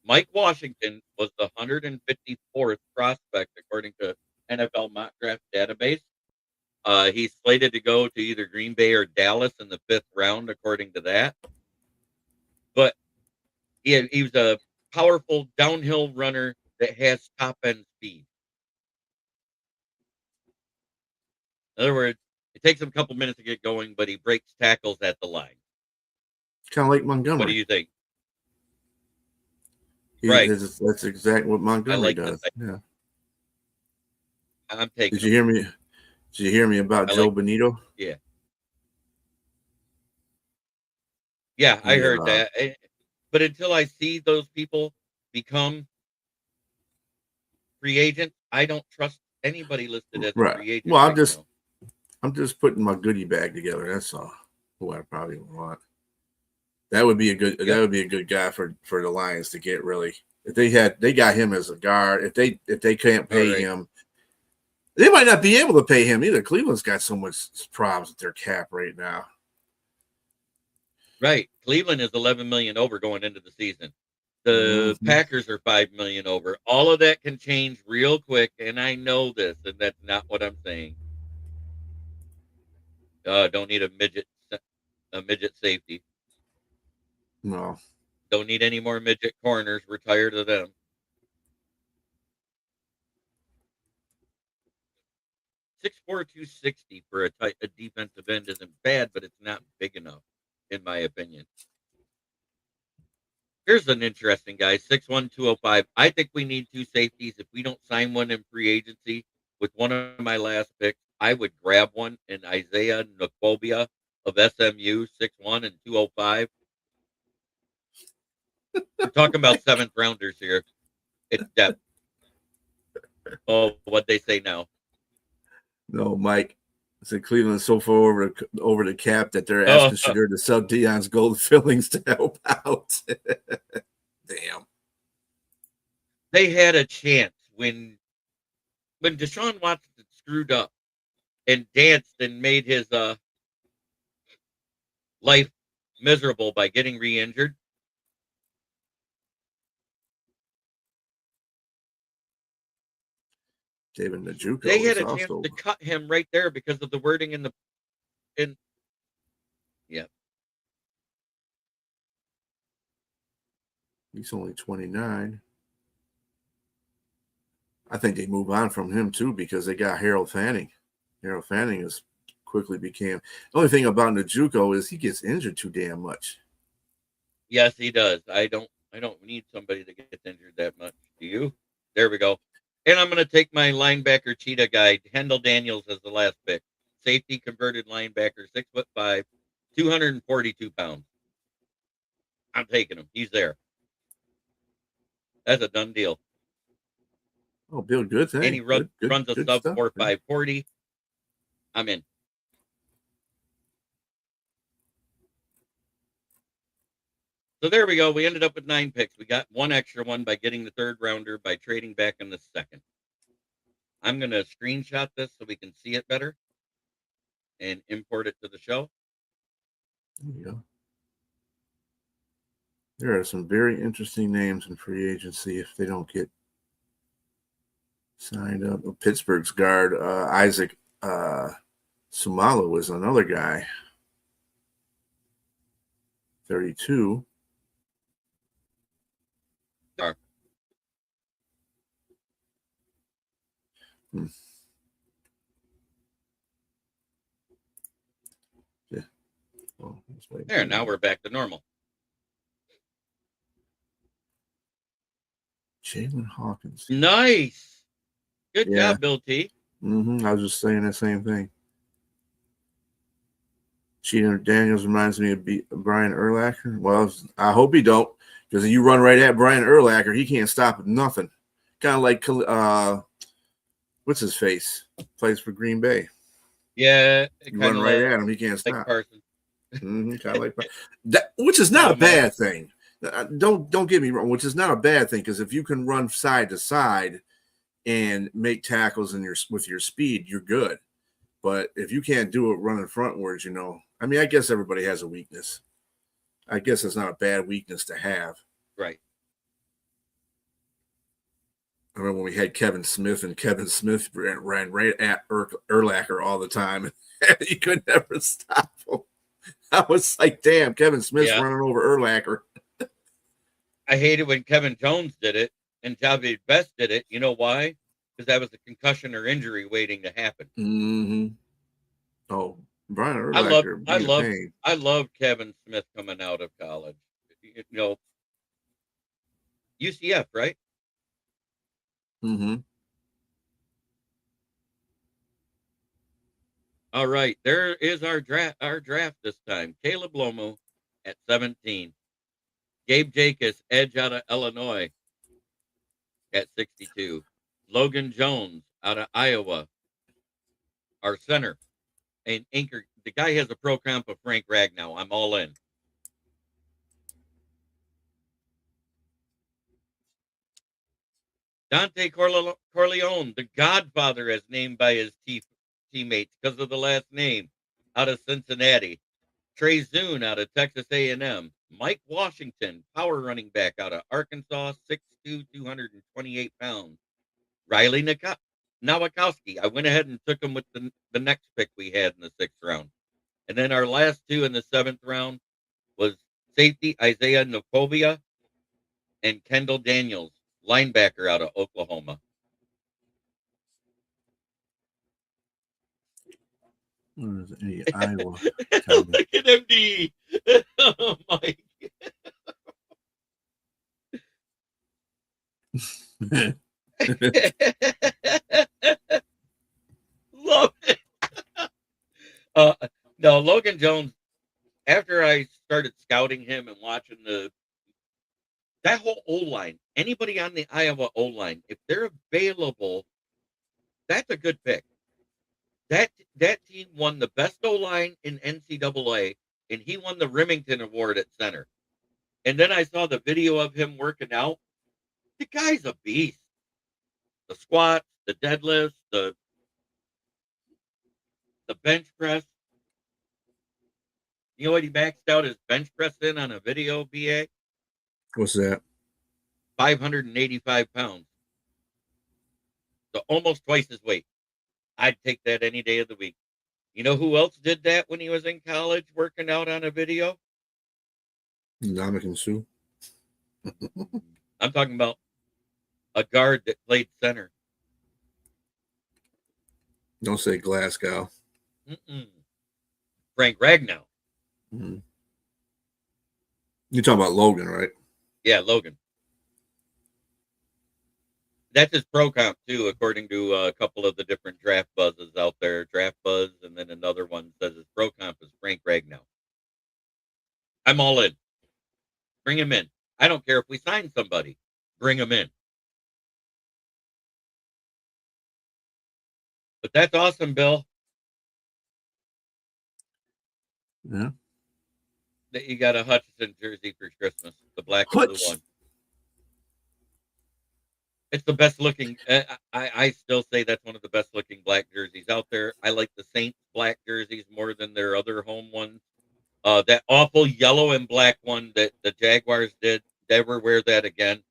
Mike Washington was the 154th prospect according to NFL mock draft database. He's slated to go to either Green Bay or Dallas in the 5th round, according to that. But he was a powerful downhill runner that has top end speed. In other words, it takes him a couple minutes to get going, but he breaks tackles at the line. Kind of like Montgomery. What do you think? Right. That's exactly what Montgomery does. Yeah. I'm taking. Did you hear me? Did you hear me about Joe Bonito? Yeah. Yeah, I heard that. But until I see those people become free agents, I don't trust anybody listed as a free agent. Well, I'm just putting my goodie bag together. That's all. Who I probably want. That would be a good. Yep. That would be a good guy for the Lions to get. Really, if they got him as a guard. If they can't pay him, they might not be able to pay him either. Cleveland's got so much problems with their cap right now. Right, Cleveland is 11 million over going into the season. The Packers are 5 million over. All of that can change real quick, and I know this, and that's not what I'm saying. Don't need a midget safety. No. Don't need any more midget corners. We're tired of them. .6'4", 260 for a defensive end isn't bad, but it's not big enough, in my opinion. Here's an interesting guy, 6'1", 205. I think we need 2 safeties. If we don't sign one in free agency with one of my last picks, I would grab one in Isaiah Nkwobia of SMU, 6'1" and 205. We're talking about 7th rounders here. It's depth. Oh, what they say now. No, Mike. I said Cleveland's so far over the cap that they're asking Shadur to sell Deion's gold fillings to help out. Damn. They had a chance when Deshaun Watson screwed up and danced and made his life miserable by getting re-injured. David Njoku. They had a chance to cut him right there because of the wording yeah. He's only 29. I think they move on from him too because they got Harold Fanning. Harold Fanning has quickly became. The only thing about Njoku is he gets injured too damn much. Yes, he does. I don't need somebody that gets injured that much. Do you? There we go. And I'm going to take my linebacker cheetah guy, Hendall Daniels, as the last pick. Safety converted linebacker, 6'5", 242 pounds. I'm taking him. He's there. That's a done deal. Oh, Bill, good thing. And he runs a sub 4.5 40. I'm in. So there we go. We ended up with 9 picks. We got one extra one by getting the 3rd rounder by trading back in the 2nd. I'm going to screenshot this so we can see it better and import it to the show. There you go. There are some very interesting names in free agency if they don't get signed up. Pittsburgh's guard, Isaac Sumalo, was another guy. 32. Yeah. Oh, There, now we're back to normal. Jalen Hawkins. Nice. Good Yeah. job, Bill T. I was just saying the same thing. Cheater Daniels reminds me of Brian Urlacher. Well, I hope he don't, because if you run right at Brian Urlacher, he can't stop at nothing. Kind of like what's his face? Plays for Green Bay. Yeah, You run right at him, he can't like stop. Carson. Kind of like that, which is not a bad thing. Don't get me wrong, which is not a bad thing, because if you can run side to side and make tackles with your speed, you're good. But if you can't do it running frontwards, you know, I mean, I guess everybody has a weakness. I guess it's not a bad weakness to have. Right. I remember when we had Kevin Smith, and Kevin Smith ran right at Urlacher all the time. You could never stop him. I was like, damn, Kevin Smith's running over Urlacher. I hated when Kevin Jones did it and Javier Best did it. You know why? Because that was a concussion or injury waiting to happen. Mm-hmm. Oh, Brian Urlacher. I love Kevin Smith coming out of college. You know, UCF, right? Mm-hmm. All right, there is our draft this time. Caleb Lomo at 17. Gabe Jacobs, edge out of Illinois at 62. Logan Jones out of Iowa, our center. And anchor, the guy has a pro comp of Frank Ragnow. I'm all in. Dante Corleone, the Godfather, as named by his teammates because of the last name, out of Cincinnati. Trey Zune out of Texas A&M. Mike Washington, power running back out of Arkansas, 6'2", 228 pounds. Riley Nowakowski. I went ahead and took him with the next pick we had in the 6th round. And then our last two in the 7th round was safety Isaiah Nkokovia and Kendall Daniels, linebacker out of Oklahoma. Iowa. Look at MD. Oh, Mike. Love it. No, Logan Jones, after I started scouting him and watching that whole O-line, anybody on the Iowa O-line, if they're available, that's a good pick. That team won the best O-line in NCAA, and he won the Remington Award at center. And then I saw the video of him working out. The guy's a beast. The squats, the deadlifts, the bench press. You know what he maxed out his bench press in on a video, BA? What's that? 585 pounds. So almost twice his weight. I'd take that any day of the week. You know who else did that when he was in college working out on a video? Ndamukong Suh. I'm talking about a guard that played center. Don't say Glasgow. Frank Ragnow. Mm-hmm. You're talking about Logan, right? Yeah, Logan. That's his pro comp too, according to a couple of the different draft buzzes out there. Draft Buzz, and then another one says his pro comp is Frank Ragnow. I'm all in. Bring him in. I don't care if we sign somebody. Bring him in. But that's awesome, Bill. Yeah. That you got a Hutchinson jersey for Christmas, the black and blue one. It's the best looking. I still say that's one of the best looking black jerseys out there. I like the Saints black jerseys more than their other home ones. That awful yellow and black one that the Jaguars did, never wear that again.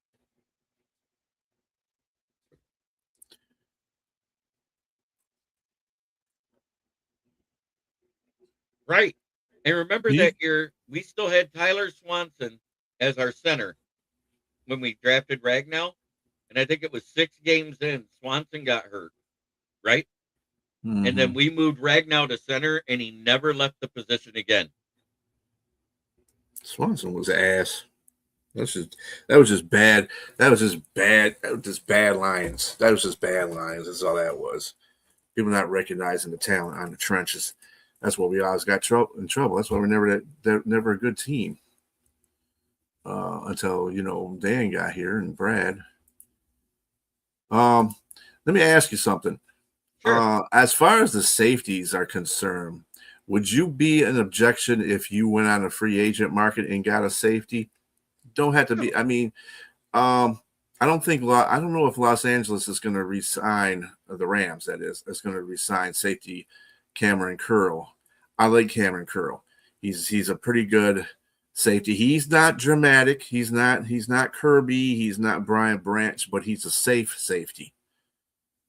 Right. And remember that year, we still had Tyler Swanson as our center when we drafted Ragnow. And I think it was 6 games in, Swanson got hurt, right? Mm-hmm. And then we moved Ragnow to center, and he never left the position again. Swanson was ass. That was just bad. That was just bad. That was just bad lines. That was just bad lines. That's all that was. People not recognizing the talent on the trenches. That's what we always got in trouble. That's why we're never a good team. Until Dan got here and Brad. Let me ask you something. Sure. As far as the safeties are concerned, would you be an objection if you went on a free agent market and got a safety? Don't have to be. I mean, I don't know if Los Angeles is going to re-sign the Rams. That is going to re-sign safety Cameron Curl. I like Cameron Curl. He's a pretty good safety. He's not dramatic. He's not Kirby. He's not Brian Branch, but he's a safe safety.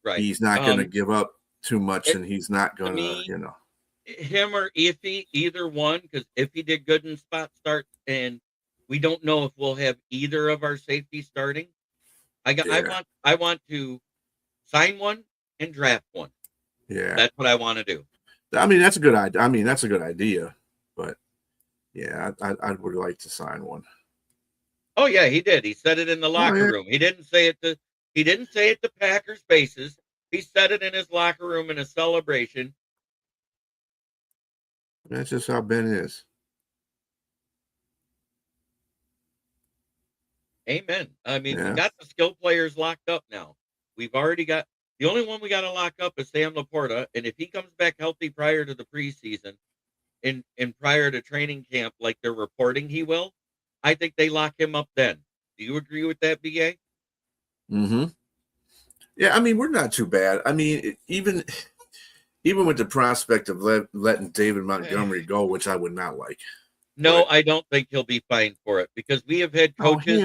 Right. He's not going to give up too much, and he's not going to, him or Iffy, either one, because Iffy did good in spot starts, and we don't know if we'll have either of our safeties starting. I want to sign one and draft one. Yeah, that's what I want to do. I mean, that's a good idea. But yeah, I would like to sign one. Oh yeah, he did. He said it in the locker room. He didn't say it to Packers faces. He said it in his locker room in a celebration. That's just how Ben is. Amen. I mean, we got the skill players locked up now. We've already got the only one we got to lock up is Sam Laporta, and if he comes back healthy prior to the preseason and prior to training camp, like they're reporting he will, I think they lock him up then. Do you agree with that, BA? Mm-hmm. Yeah, I mean, we're not too bad. I mean, even with the prospect of letting David Montgomery go, which I would not like. No, I don't think he'll be fined for it because we have had coaches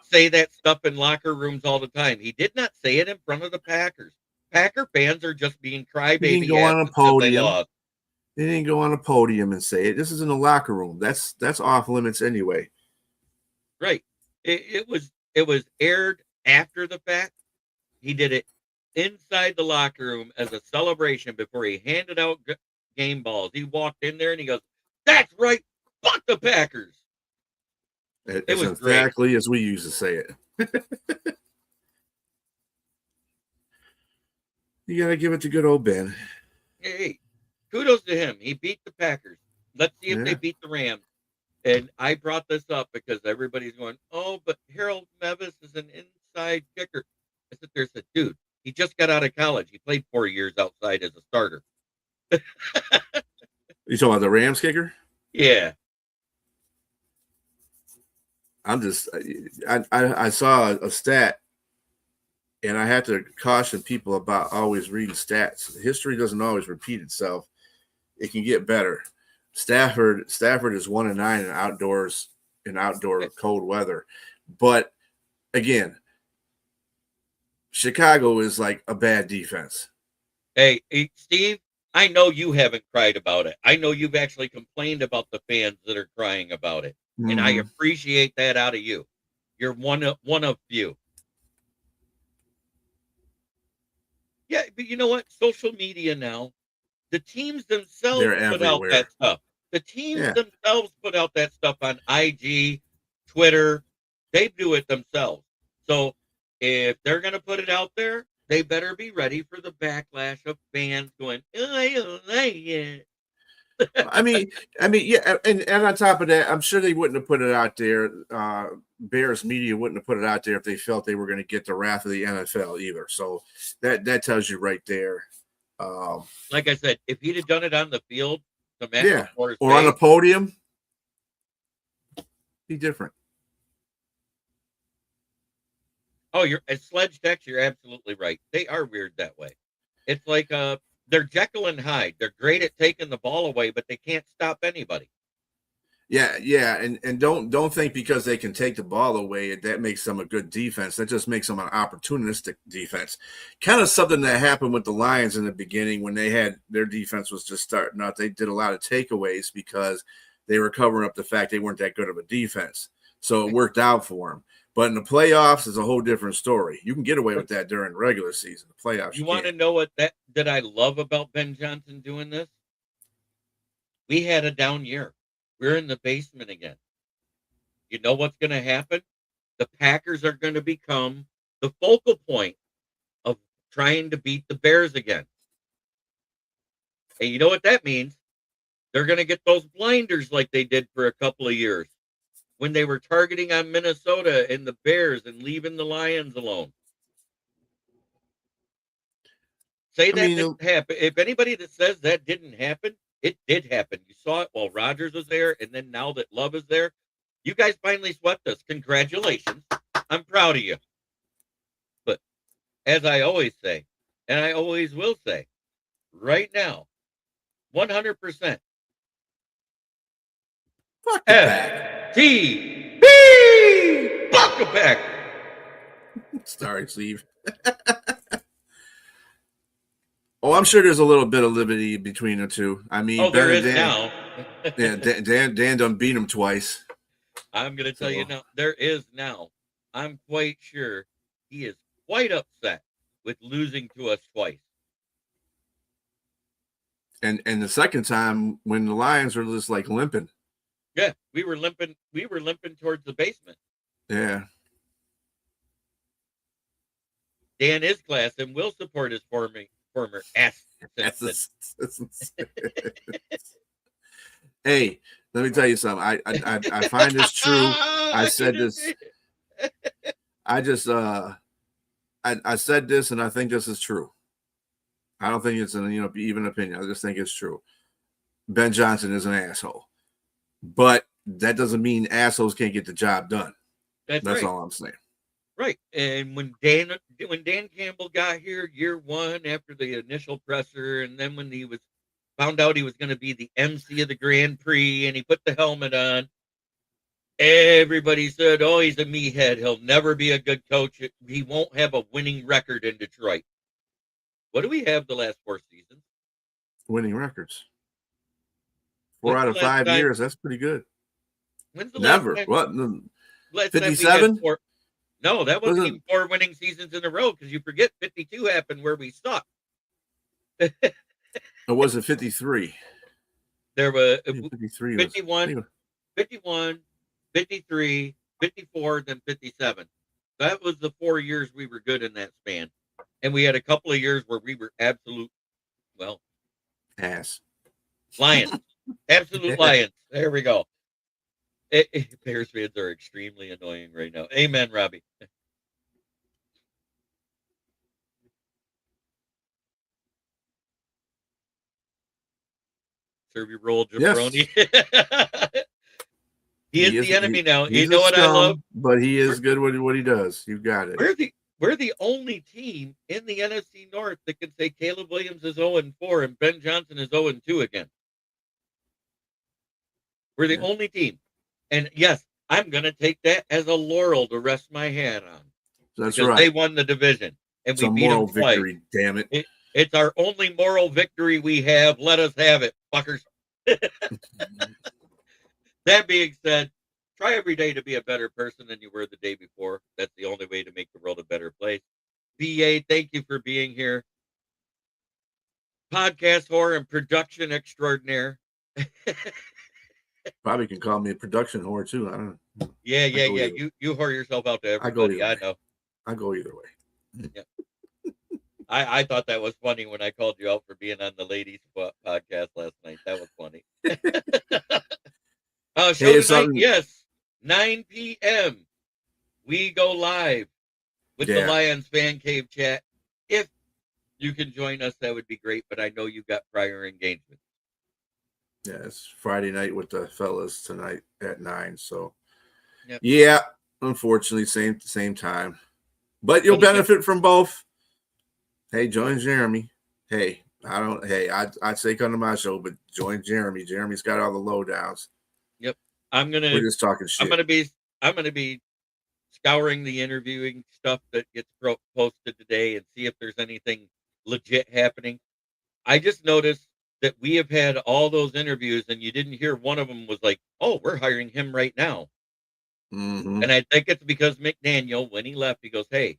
say that stuff in locker rooms all the time. He did not say it in front of the Packers. Packer fans are just being crybaby. He didn't go on a podium. They didn't go on a podium and say it. This is in the locker room. That's off limits anyway. Right. It was aired after the fact. He did it inside the locker room as a celebration before he handed out game balls. He walked in there and he goes, "That's right. Fuck the Packers." It was exactly as we used to say it. You got to give it to good old Ben. Hey, kudos to him. He beat the Packers. Let's see if they beat the Rams. And I brought this up because everybody's going, "Oh, but Harold Mevis is an inside kicker." I said, "There's a dude. He just got out of college. He played 4 years outside as a starter." You talking about the Rams kicker? Yeah. I saw a stat, and I had to caution people about always reading stats. History doesn't always repeat itself. It can get better. Stafford is 1-9 in outdoor cold weather. But again, Chicago is like a bad defense. Hey, Steve, I know you haven't cried about it. I know you've actually complained about the fans that are crying about it. Mm-hmm. And I appreciate that out of you. You're one of few. Yeah, but you know what? Social media now, the teams themselves put out that stuff. The teams themselves put out that stuff on IG, Twitter. They do it themselves. So if they're going to put it out there, they better be ready for the backlash of fans going, "I don't like it." I mean, yeah, and on top of that, I'm sure they wouldn't have put it out there. Bears media wouldn't have put it out there if they felt they were going to get the wrath of the NFL either. So that tells you right there. Like I said, if he'd have done it on the field, or on a podium, be different. Oh, you're at Sledge Text. You're absolutely right. They are weird that way. It's like they're Jekyll and Hyde. They're great at taking the ball away, but they can't stop anybody. Yeah, and don't think because they can take the ball away that makes them a good defense. That just makes them an opportunistic defense. Kind of something that happened with the Lions in the beginning when they had their defense was just starting out. They did a lot of takeaways because they were covering up the fact they weren't that good of a defense. So it worked out for them. But in the playoffs, is a whole different story. You can get away with that during the regular season. The playoffs. You want to know what that I love about Ben Johnson doing this? We had a down year. We're in the basement again. you know what's going to happen? The Packers are going to become the focal point of trying to beat the Bears again. And you know what that means? They're going to get those blinders like they did for a couple of years when they were targeting on Minnesota and the Bears and leaving the Lions alone. Say that didn't happen. If anybody that says that didn't happen, it did happen. You saw it while Rodgers was there, and then now that Love is there, you guys finally swept us. Congratulations. I'm proud of you. But as I always say, and I always will say, right now, 100%. Fuck the Pack. FTB! Fuck the Pack! Sorry, Steve. Oh, I'm sure there's a little bit of liberty between the two. I mean, there is now. Yeah, Dan done beat him twice. I'm going to tell you now, there is now. I'm quite sure he is quite upset with losing to us twice. And the second time when the Lions were just like limping. Yeah, we were limping towards the basement. Yeah. Dan is class and will support his former ass. Hey, let me tell you something. I find this true. I said this. I just I said this, and I think this is true. I don't think it's an even opinion. I just think it's true. Ben Johnson is an asshole, but that doesn't mean assholes can't get the job done. That's right. All I'm saying. Right. And when Dan Campbell got here year one after the initial presser, and then when he was found out he was going to be the MC of the Grand Prix and he put the helmet on, everybody said, oh, he's a meathead. He'll never be a good coach. He won't have a winning record in Detroit. What do we have the last 4 seasons? Winning records. 4 out of 5 years. That's pretty good. When's the never. Last what? 57? No, that wasn't even 4 winning seasons in a row because you forget 52 happened where we sucked. Or was it 53? There were 53 51, 53, 54, then 57. That was the 4 years we were good in that span. And we had a couple of years where we were absolute, ass. Lions. Absolute Lions. There we go. Bears fans are extremely annoying right now. Amen, Robbie. Serve your roll, jabroni. Yes. He is the enemy now. You know what I love? But he is good with what he does. You got it. We're the only team in the NFC North that can say Caleb Williams is 0-4 and Ben Johnson is 0-2 again. We're the only team. And yes, I'm going to take that as a laurel to rest my hand on. That's because right. They won the division. And it's we beat them twice. Victory, damn it. It's our only moral victory we have. Let us have it, fuckers. That being said, try every day to be a better person than you were the day before. That's the only way to make the world a better place. BA, thank you for being here. Podcast whore and production extraordinaire. Probably can call me a production whore too. I don't know. Yeah. You whore yourself out to everybody. I know. I go either way. Yeah. I thought that was funny when I called you out for being on the ladies podcast last night. That was funny. Show tonight, yes, 9 p.m. We go live with the Lions Fan Cave chat. If you can join us, that would be great. But I know you've got prior engagements. Yeah, it's Friday night with the fellas tonight at 9. So, yep. Yeah, unfortunately, same time. But you'll benefit from both. Hey, join Jeremy. Hey, I'd say come to my show, but join Jeremy. Jeremy's got all the lowdowns. Yep. We're just talking shit. I'm gonna be scouring the interviewing stuff that gets posted today and see if there's anything legit happening. I just noticed that we have had all those interviews and you didn't hear one of them was like, oh, we're hiring him right now. Mm-hmm. And I think it's because McDaniel, when he left, he goes, hey,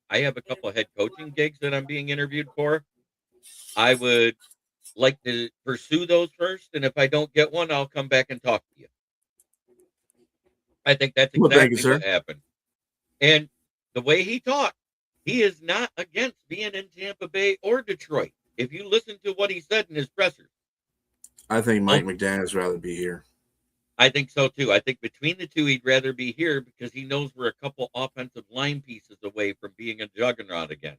I have a couple of head coaching gigs that I'm being interviewed for. I would like to pursue those first. And if I don't get one, I'll come back and talk to you. I think that's Well, thank you, exactly sir. what happened. And the way he talked, he is not against being in Tampa Bay or Detroit. If you listen to what he said in his pressers, I think Mike McDaniel's rather be here. I think so too. I think between the two, he'd rather be here because he knows we're a couple offensive line pieces away from being a juggernaut again.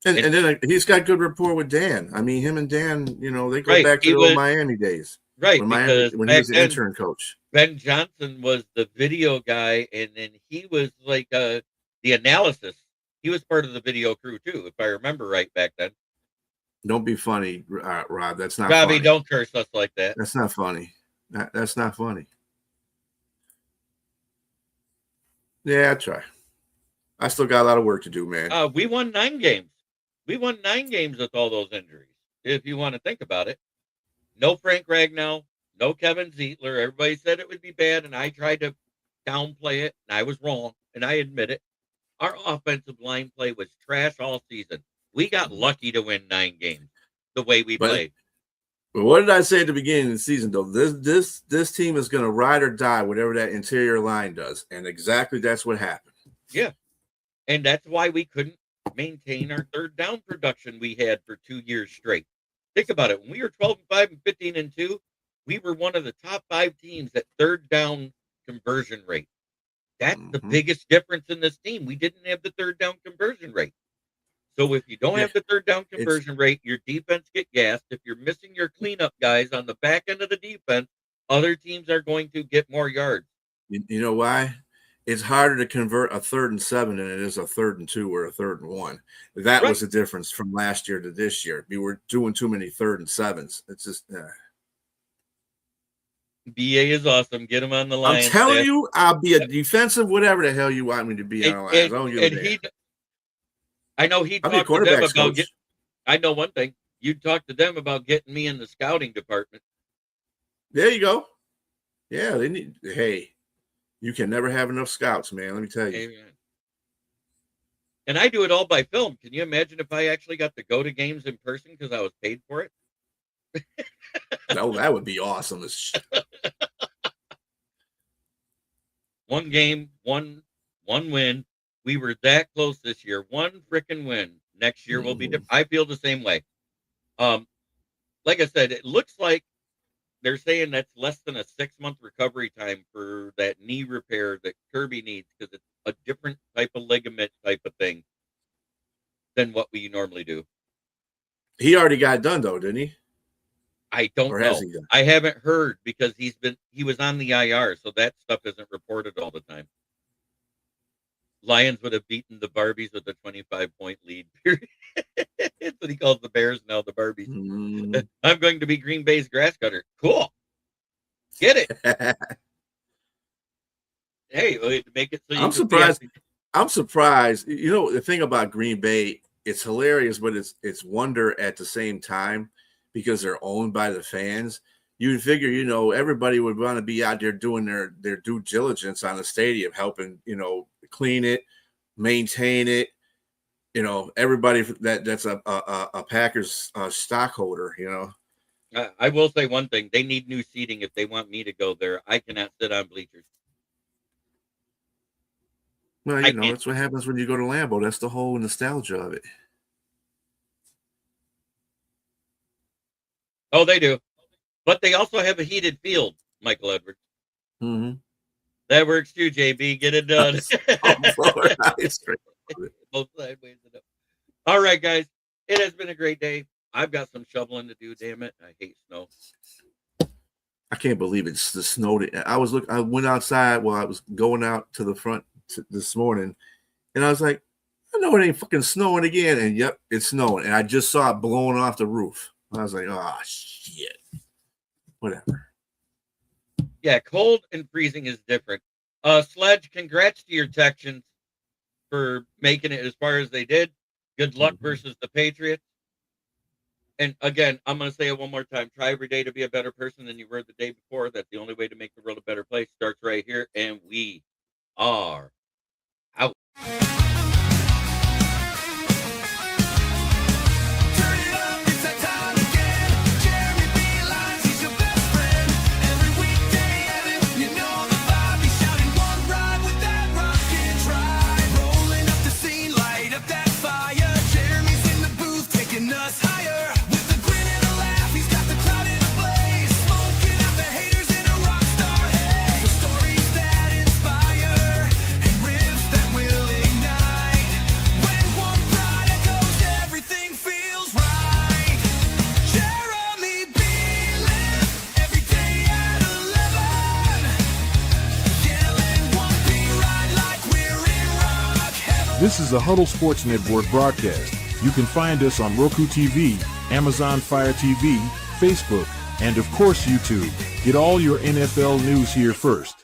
And then he's got good rapport with Dan. I mean, him and Dan, they go Right, back to the old Miami days. Right, when because he was the then, intern coach. Ben Johnson was the video guy, and then he was like the analysis. He was part of the video crew too, if I remember right back then. Don't be funny, Rob. That's not Robbie, funny. don't curse us like that. That's not funny. That's not funny. Yeah, I try. I still got a lot of work to do, man. We won 9 games. We won 9 games with all those injuries, if you want to think about it. No Frank Ragnow, no Kevin Zietler. Everybody said it would be bad, and I tried to downplay it, and I was wrong, and I admit it. Our offensive line play was trash all season. We got lucky to win 9 games the way we played. But what did I say at the beginning of the season, though? This team is going to ride or die, whatever that interior line does, and exactly that's what happened. Yeah, and that's why we couldn't maintain our third down production we had for 2 years straight. Think about it. When we were 12-5 and 15-2, we were one of the top 5 teams at third down conversion rate. That's the biggest difference in this team. We didn't have the third down conversion rate. So if you don't have the third down conversion rate, your defense get gassed. If you're missing your cleanup guys on the back end of the defense, other teams are going to get more yards. You know why? It's harder to convert a 3rd and 7 than it is a 3rd and 2 or a 3rd and 1. That was the difference from last year to this year. We were doing too many 3rd and 7s. It's just BA is awesome. Get him on the line. I'm telling you, I'll be a defensive, whatever the hell you want me to be on the line. I don't give a damn. I know he talked to them about I know one thing. You talked to them about getting me in the scouting department. There you go. Yeah, they need. Hey, you can never have enough scouts, man. Let me tell you. Amen. And I do it all by film. Can you imagine if I actually got to go to games in person because I was paid for it? No, that would be awesome as shit. One game, one win. We were that close this year. One freaking win. Next year will be different. I feel the same way. Like I said, it looks like they're saying that's less than a 6-month recovery time for that knee repair that Kirby needs because it's a different type of ligament type of thing than what we normally do. He already got it done though, didn't he? I don't know. I haven't heard because he was on the IR, so that stuff isn't reported all the time. Lions would have beaten the Barbies with a 25-point lead. That's what he calls the Bears now, the Barbies. I'm going to be Green Bay's grass cutter. Cool. Get it. Hey, make it so you I'm surprised. I'm surprised. You know, the thing about Green Bay, it's hilarious, but it's wonder at the same time because they're owned by the fans. You'd figure, everybody would want to be out there doing their due diligence on the stadium, helping, clean it, maintain it. Everybody that's a Packers stockholder, I will say one thing. They need new seating if they want me to go there. I cannot sit on bleachers. Well, that's what happens when you go to Lambeau. That's the whole nostalgia of it. Oh, they do. But they also have a heated field, Michael Edwards. Mm-hmm. That works too, JB. Get it done. Both sideways. All right, guys. It has been a great day. I've got some shoveling to do, damn it. I hate snow. I can't believe it's the snow. I went outside while I was going out to the front this morning, and I was like, I know it ain't fucking snowing again. And yep, it's snowing. And I just saw it blowing off the roof. I was like, oh, shit. Whatever. Yeah, cold and freezing is different. Sledge, congrats to your Texans for making it as far as they did. Good luck versus the Patriots. And again, I'm going to say it one more time. Try every day to be a better person than you were the day before. That's the only way to make the world a better place. Starts right here. And we are out. Jeremy B. Lines, he's your best friend. Every weekday, Evan, you know the This is a Huddle Sports Network broadcast. You can find us on Roku TV, Amazon Fire TV, Facebook, and of course YouTube. Get all your NFL news here first.